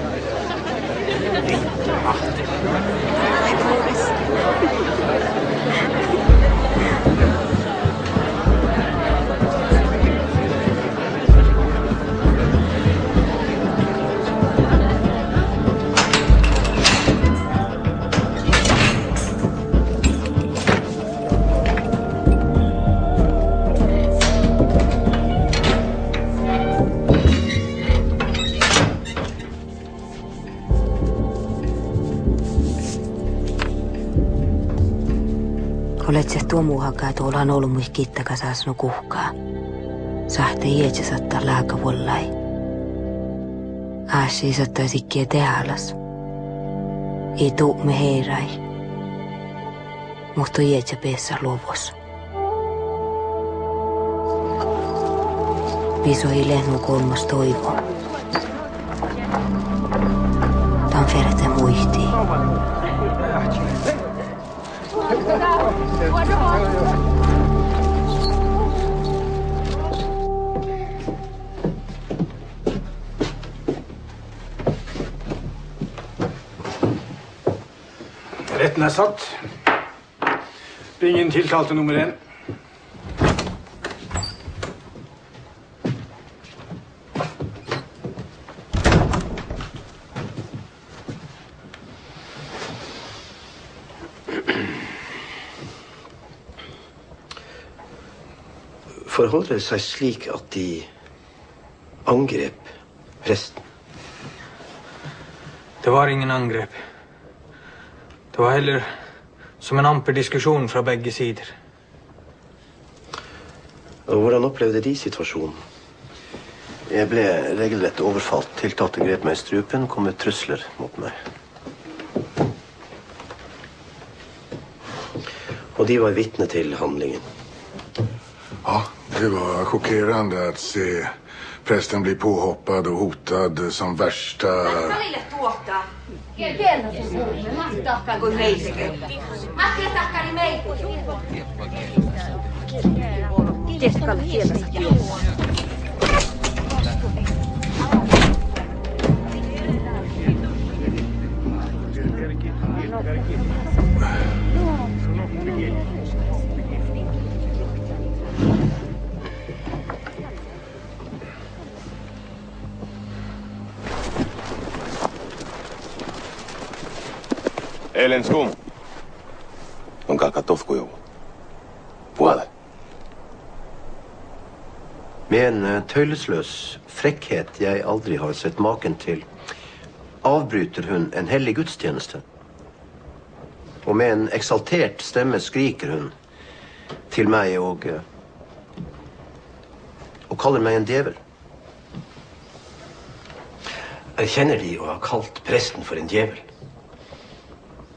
Olet se tuomuhakaa tuolla on ollut muih kittakasas no kuhkaa. Sahte ietse sattaa laaka vollai. Aasi sattaa sikkiä tehalas. Ei tuu me heirai. mutta ietsä peessä luvos. Visoi lehnu kolmas toivo. Tan ferete muihtii. Retten satt. Bring inn tiltalte nummer 1. Forholder det seg slik at de angrep presten? Det var ingen angrep. Det var heller som en amper diskusjon fra begge sider. Og hvordan opplevde de situasjonen? Jeg ble regelrett overfalt. Tiltalte grep meg i strupen, kom med trusler mot meg. Och de var vittne till handlingen. Ja, det var chockerande att se prästen bli påhoppad och hotad som värsta... Ellen Skum. On kakatofkuju. Puole. Med en tøylesløs frekkhet jeg aldri har sett maken til, avbryter hun en hellig gudstjeneste. Og med en eksaltert stemme skriker hun til meg og kaller meg en djevel. Erkjenner de å ha kalt presten for en djevel?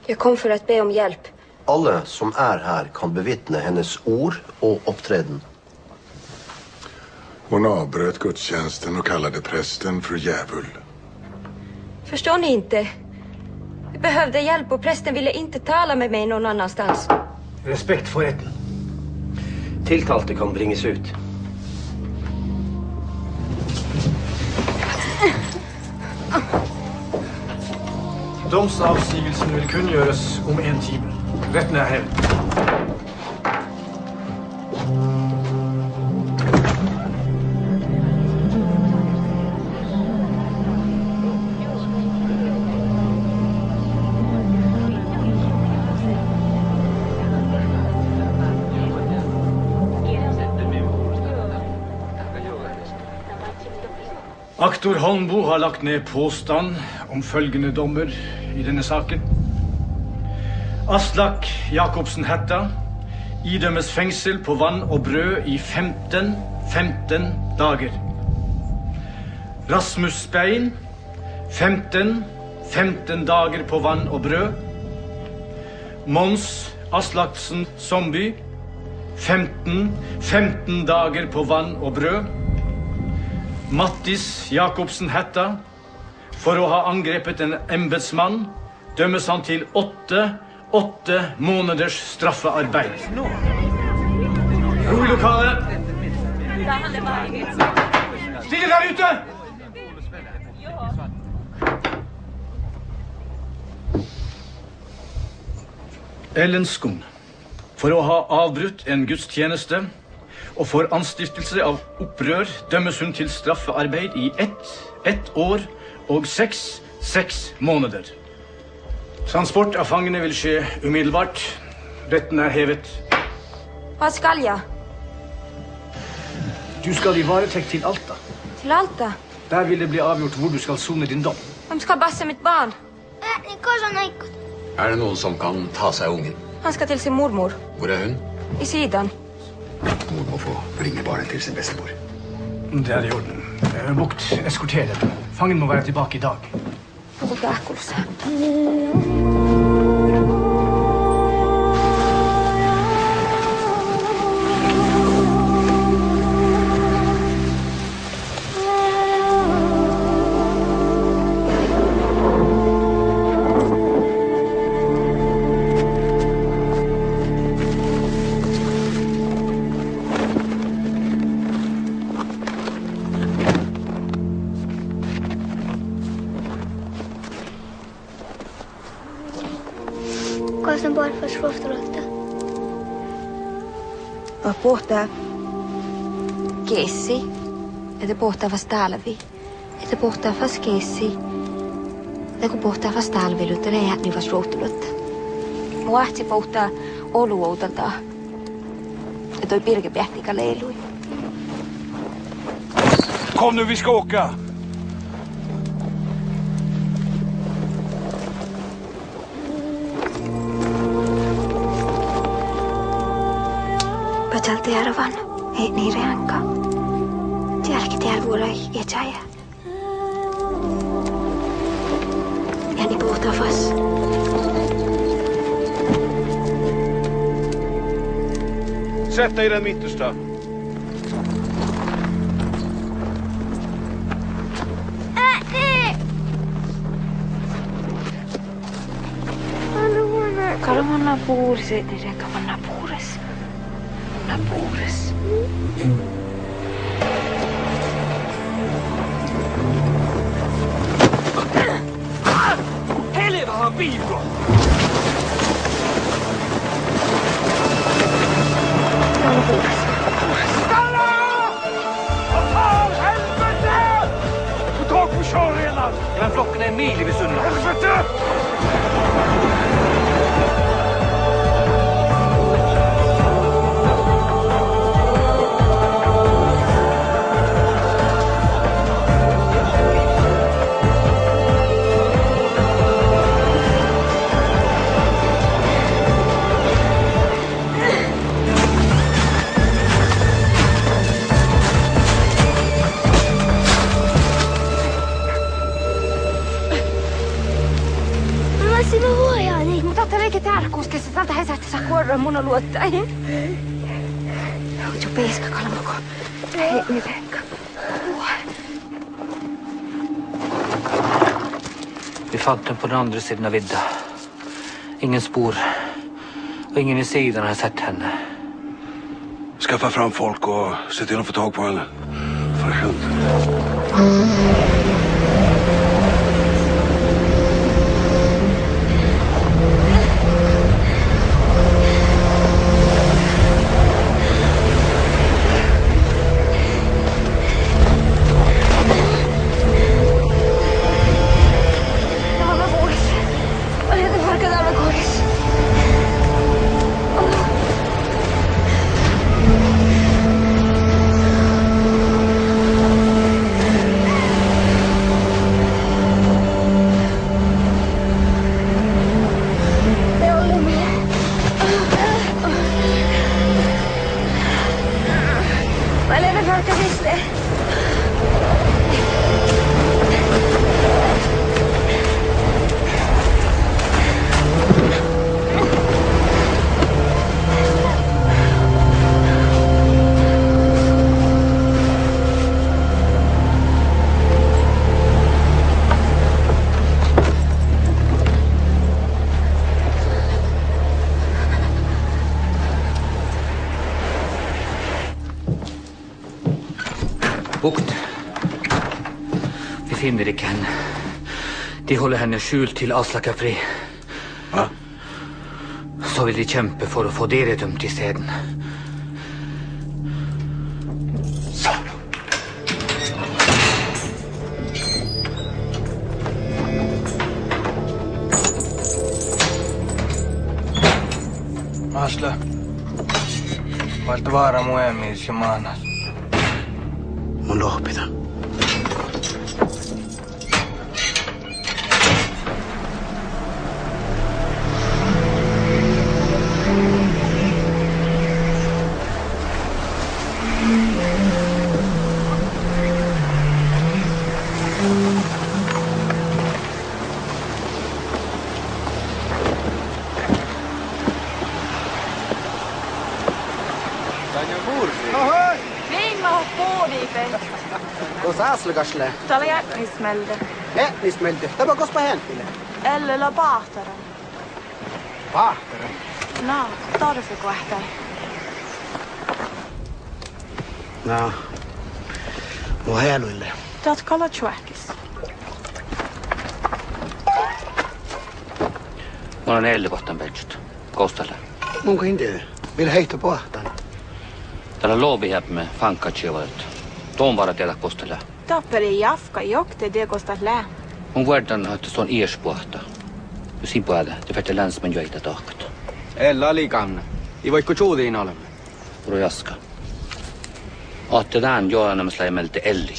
Jag kom för att be om hjälp. Alle som är här kan bevittne hennes ord och uppträden. Hon avbröt gudstjänsten och kallade prästen för djävul. Förstår ni inte? Vi behövde hjälp och prästen ville inte tala med mig någon annanstans. Respekt för rätten. Tiltalte kan bringes ut. Domsavsigelsen vil kunngjøres om 1 time. Retten er hevet. Aktor Holmbo har lagt ned påstand om følgende dommer i denne saken. Aslak Jakobsen Hetta idømmes fengsel på vann og brød i 15 dager. Rasmus Spein 15 dager på vann og brød. Mons Aslaksen Somby 15 dager på vann og brød. Mattis Jakobsen Hetta for å ha angrepet en embetsmann dømmes han til 8 måneders straffearbeid. Ro i lokalet. Stille der ute! Ellen Skum for å ha avbrutt en gudstjeneste og for anstiftelse av opprør dømmes hun til straffearbeid i 1 år og 6 måneder. Transport av fangene vil skje umiddelbart. Retten er hevet. Vad ska jag? Du skal i varetekt til Alta. Till Alta? Der vil det bli avgjort hvor du skal sone din dom. Vem ska bassa mitt barn? Er det noen som kan ta seg ungen? Han ska till sin mormor. Hvor er hun? I sidan. Mor må få bringe barnet til sin bestemor. Det er i orden. Bukt, eskorter dem. Fangen må være tilbake i dag. Otetaan kuussa. Kuka sen barfas ruoftulutta? Pohtaa Kessi, että pohtaa vasta talvi. Että pohtaa vasta Kessi. Että kun pohtaa vasta talvilutta, ne ei niin vasta ruoftulutta. Muahti pohtaa oluoutalta. Ja toi Pirke Pähtika leilui. Kom nu, vi ska åka! Pajalta järvan, ei niin reanka. Tiedäkin tiedä vuorai etsäjä. Ja niin puhutaan vas. Sätt dig i den mittersta. Kalau mana puures, niin reanka mana puures. Napuures. Helvete, Viggo! Stanna! Vad fan, helvete! Få tag på körrenaren! Men flocken är en mil vid Sunna. Helvete! Tältä hesästä saa kuorroa mun luottaen. Jo peiska kalmako. Hei, mitenkä. Vi fant den på den andra sidan av vidda. Ingen spår. Och ingen i sidan har sett henne. Skaffa fram folk och se till att få tag på henne. För skönt. Bukt. Vi finner ikke henne. De holder henne skjult til Aslak er fri. Hva? Så vil de kjempe for å få dere dømt i stedet. Asla. Valtavara muemis ja maanas. Mun lohpita. Aslakasle. Täällä jätnismelde. Jätnismelde. Tämä kospa hentille. Eller pahtara. Pahtara? No, torfikohtai. No. Mun heiluille. Täältä kala tjuäkis. Mulla on 4 vuotta peltsut. Kostalla. Munko inte vill heita pohtan. Täällä loobihäppä fankkatsiovat. Tuon varat jätä kostalla. Tappeli jafka jokte det kostar lä. Mun vuodan että se on iespuhta. Sin puolella, det fätte länsmän joita tahkat. Ella liikanne. I voikko juudiin olemme. Puro jaska. Otetaan joanamasla emeltä elli.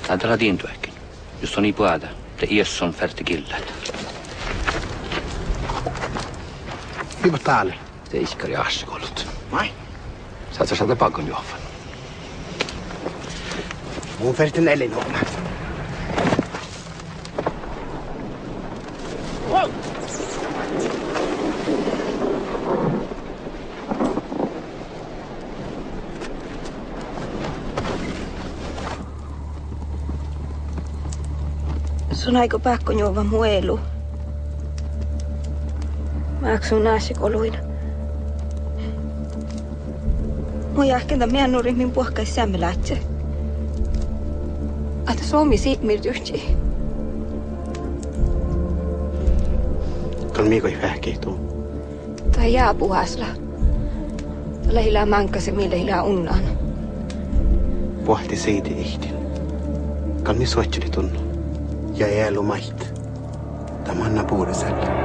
Täältä radintuekin. Just on i puolella, te iesson färti killet. Hyvä täällä. Se iskari ahsikolut. Vai? Saat sä saada pakon juofan. Mun färtin elinooma. Wow! Sun aiko pakko juova muelu. Maaksun nasikoluina. Mun jahkenta meidän nurimmin puhkais sämmelätse. Että Suomi siitmirtyhti. Kan miiko ei vähkeituu? Tai jää puhasla. Tällä hilää mankase, millä hilää unnaan. Pohti seiti ihtin. Kan mi suotseli tunnu. Ja äälu mait. Tämä anna puudeselle.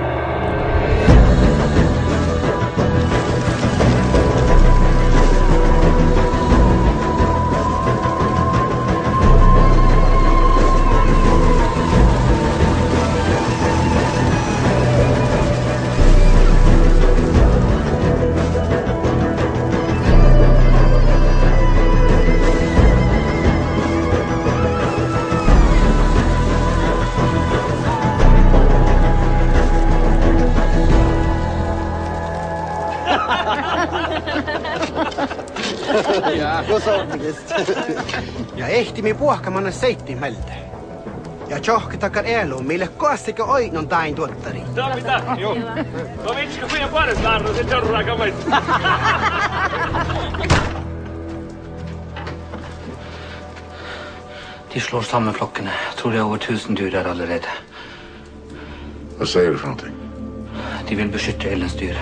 Ja ehtimin puhkamanna seittimeltä. Ja tjohka takar eluun, mille koastike oinon tain tuottari. Tämä pitää, joo. No vitsi, kun minä parin saarna, se jorraa kamait. De slår sammen klokkene. Jeg tror det er over 1000 dyr der allerede. Vad säger du för någonting? De vil beskytte Ellens dyr.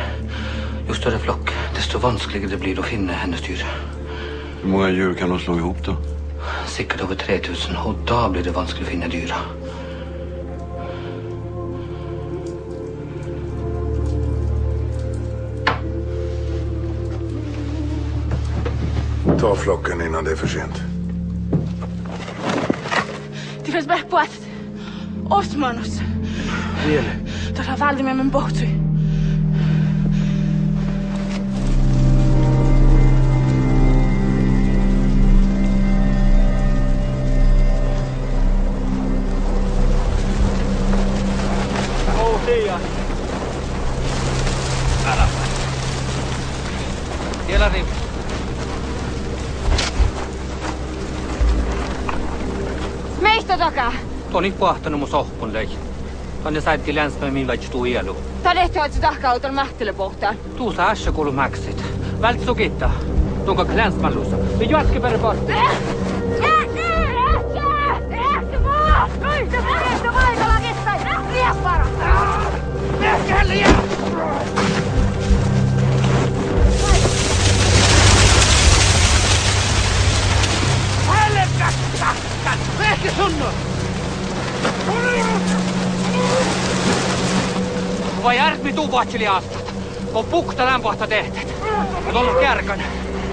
Jo større flokk, desto vanskeligere det blir å finne hennes dyr. Hur många djur kan de slå ihop då? Sikkert over 3000, og da blir det vanskelig å finne dyra. Ta flocken innan det är för sent. De finns bäck på att Osmanus. Vielä. Tuossa valdi med min bohtui. Siellä rivi. Meistä takaa. Toni pahtanut mun sohpun lei. Tonne saitti länspäin min väitsi tuu ielu. Todettu, että tahka-auton mahtele pohtaan. Tuu saa äsja kuulu mäksit. Vält sukittaa. Tuonko länsmällussa. Me jatke per bort. Vehke sunnu! Vai ärtmi tuu vahtsili astat. On pukta lämpöhtä tehtet. Mut ollut kärkän.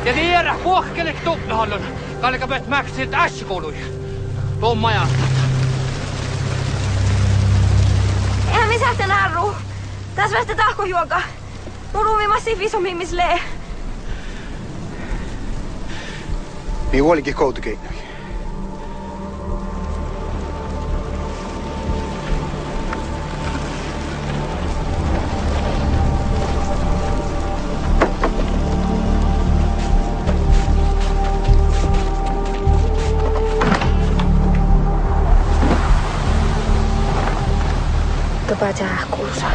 Ja tiedä, puhkelek tuppehallun. Kallika pöt mäksit ässikului. Tuon majasta. Eihän me sähtä narru. Tässä västä tahkojuoka. Mun ruumi massiivis on mimmislee. Mi olikin koutukeinäkin. Baca kuusa.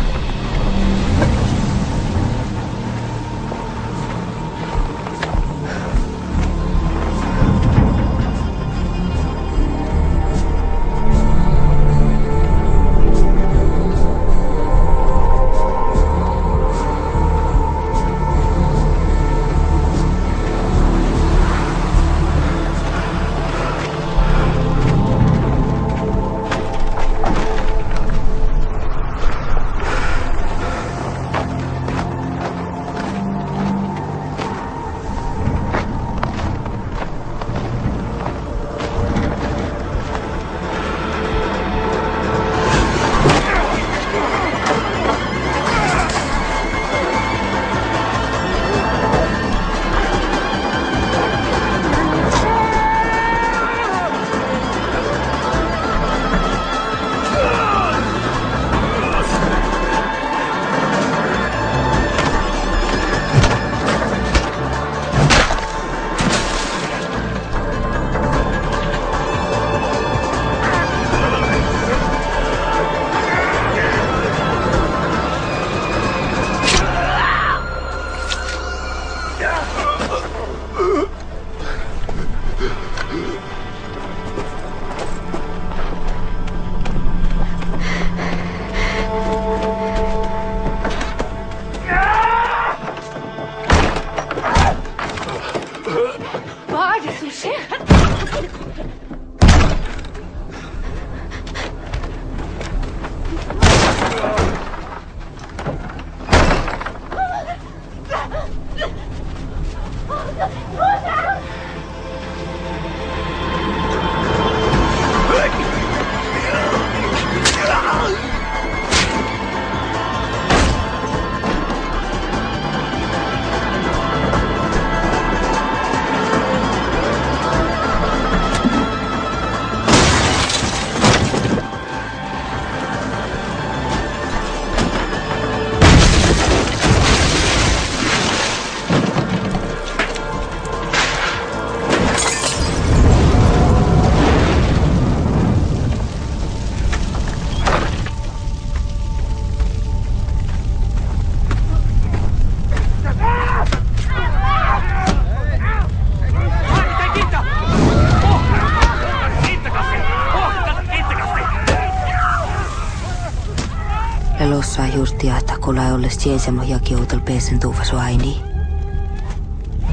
Lelossa juurti ahtakolla olles tiesemo jakioutol peesen tuuvasu aini.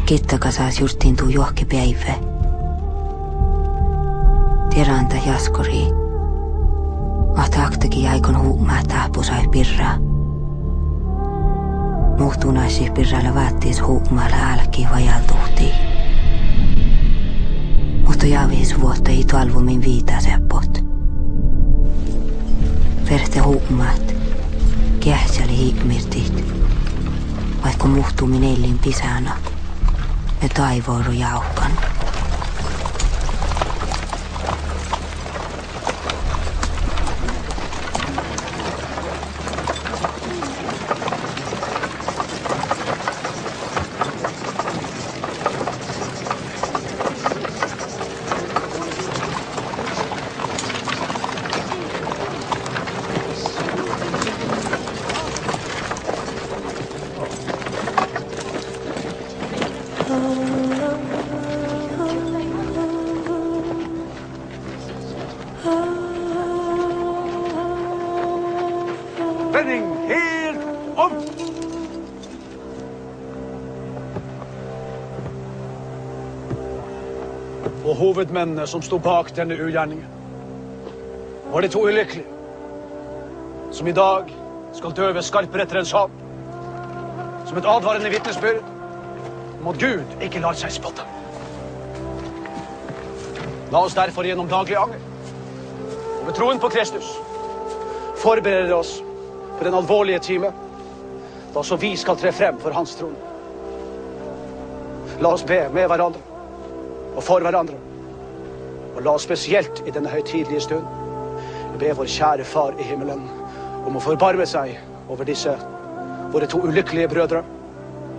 Kittakasaas juurtiin tuu johki päivä. Tiedän jaskori. Ahta aktakin aikon huumaa tahpusai pirraa. Muhtunaisi pirrailla vaattiis huumaalla älki vajaltuhtii. Mutta jaaviis vuotta ei tualvumin viitasepot. Verte huumaat. Kähsäli hiikmirtit. Vaikka muhtumin eilin pisana. Ja taivooru jauhkan. Spenning helt om! Og hovedmennene som stod bak denne ugjerningen var de to ulykkelige, som i dag skal dø ved skarpretterens hånd, som et advarende vitnesbyrd om at Gud ikke lar seg spotte. La oss derfor gjennom daglig anger og ved troen på Kristus forberede oss for den alvorlige time, da så vi skal tre frem for hans trone. La oss be med hverandre og for hverandre, og la oss spesielt i denne høytidelige stund be vår kjære far i himmelen om å forbarme seg over disse våre to ulykkelige brødre,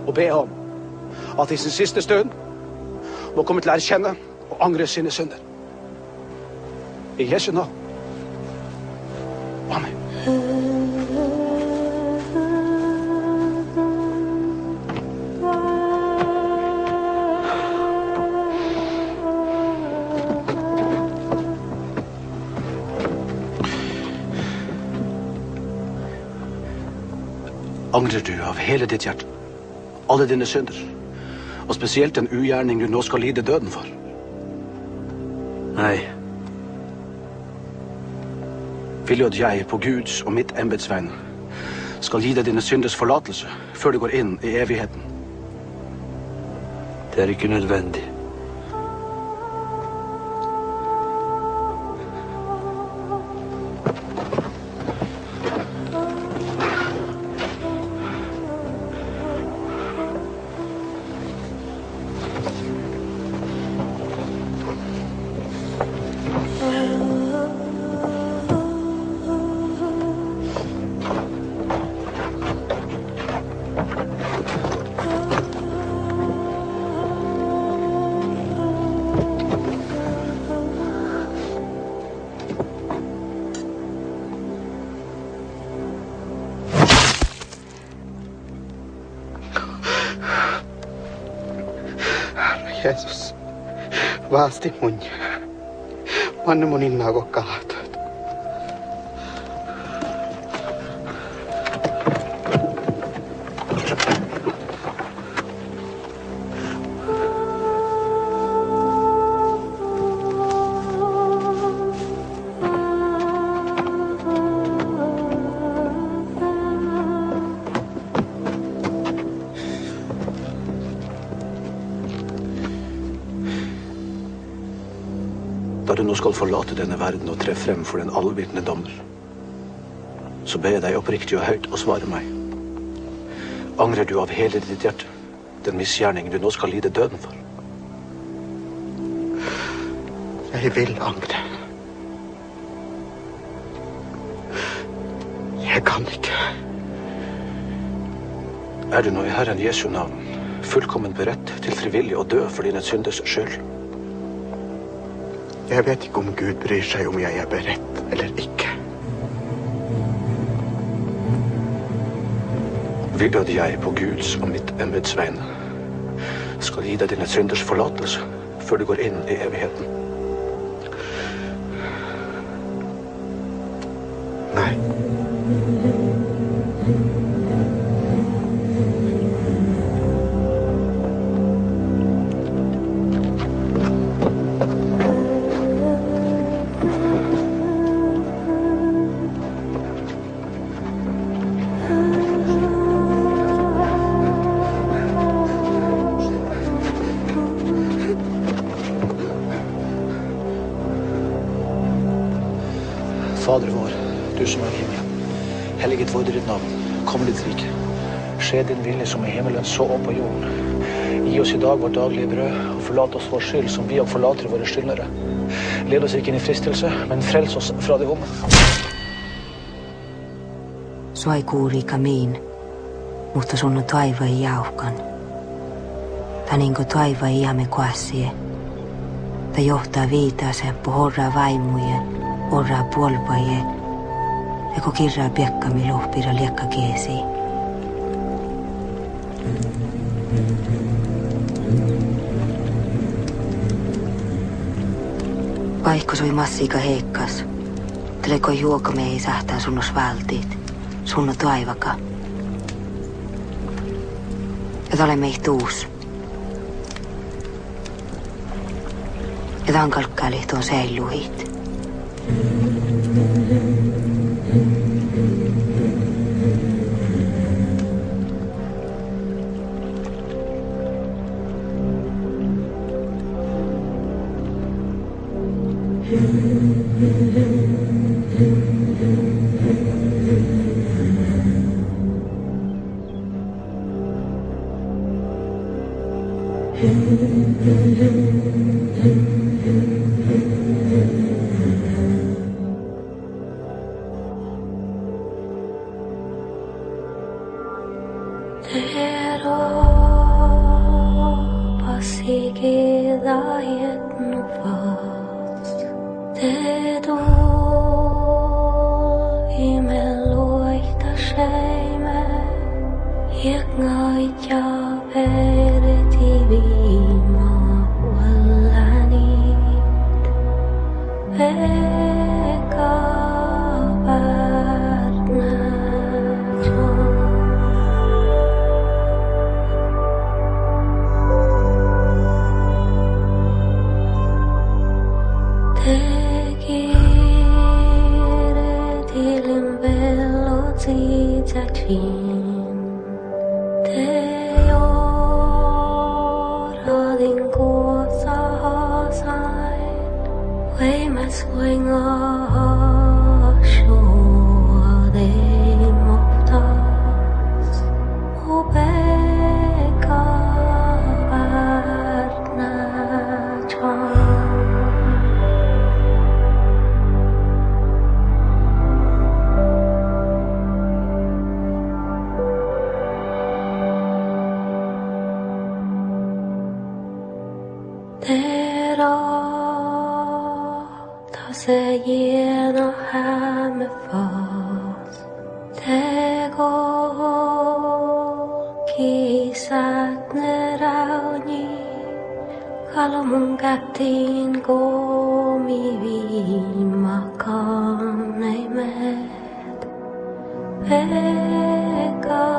og be om at i sin siste stund må komme til å erkjenne og angre sine synder. I Jesu navn. Amen. Angrer du av hele ditt hjerte, alle dine synder, og spesielt den ugjerning du nå skal lide døden for? Nei. Vil du at jeg på Guds og mitt embetsvegne skal gi deg dine synders forlatelse før du går inn i evigheten? Det er ikke nødvendig. Jeesus, vaasti mun. Manne mun innaa kokkaat. Da du nå skal forlate denne verden og tre frem for den allvitende dommer, så ber jeg deg oppriktig og høyt å svare meg. Angrer du av hele ditt hjerte den misgjerning du nå skal lide døden for? Jeg vil angre. Jeg kan ikke. Er du nå i Herren Jesu navn fullkommen beredt til frivillig å dø for dine synders skyld? Jeg vet ikke om Gud bryr seg om jeg er beredt eller ikke. Vil du at jeg på Guds og mitt embetsvegne skal gi deg dine synders forlatelse før du går inn i evigheten? Nei. som er i himmelen. Helliget vorde ditt navn. Kom ditt rike. Skje din vilje som i himmelen, så opp på jorden. Gi oss i dag vårt daglige brød, og forlat oss vår skyld, som vi og forlater våre skyldnere. Led oss ikke inn i fristelse, men frels oss fra det vonde. Suai kuuri kamiin, mutta sun on taiva ei jauhkan. Taninko taiva ei jäämme koassie. Ta johtaa viitaaseen pohorraa vaimujen, orraa puolpaje, eko kirraa piekkami lohpira liekka keesiin. Vaikka soi massiika heikkas, teleko juokame ei sähtää sunnos vältiit, sunno taivaka. Ja tale meih tuus. Ja tämän kalkkaaliht on säilyhit. Vega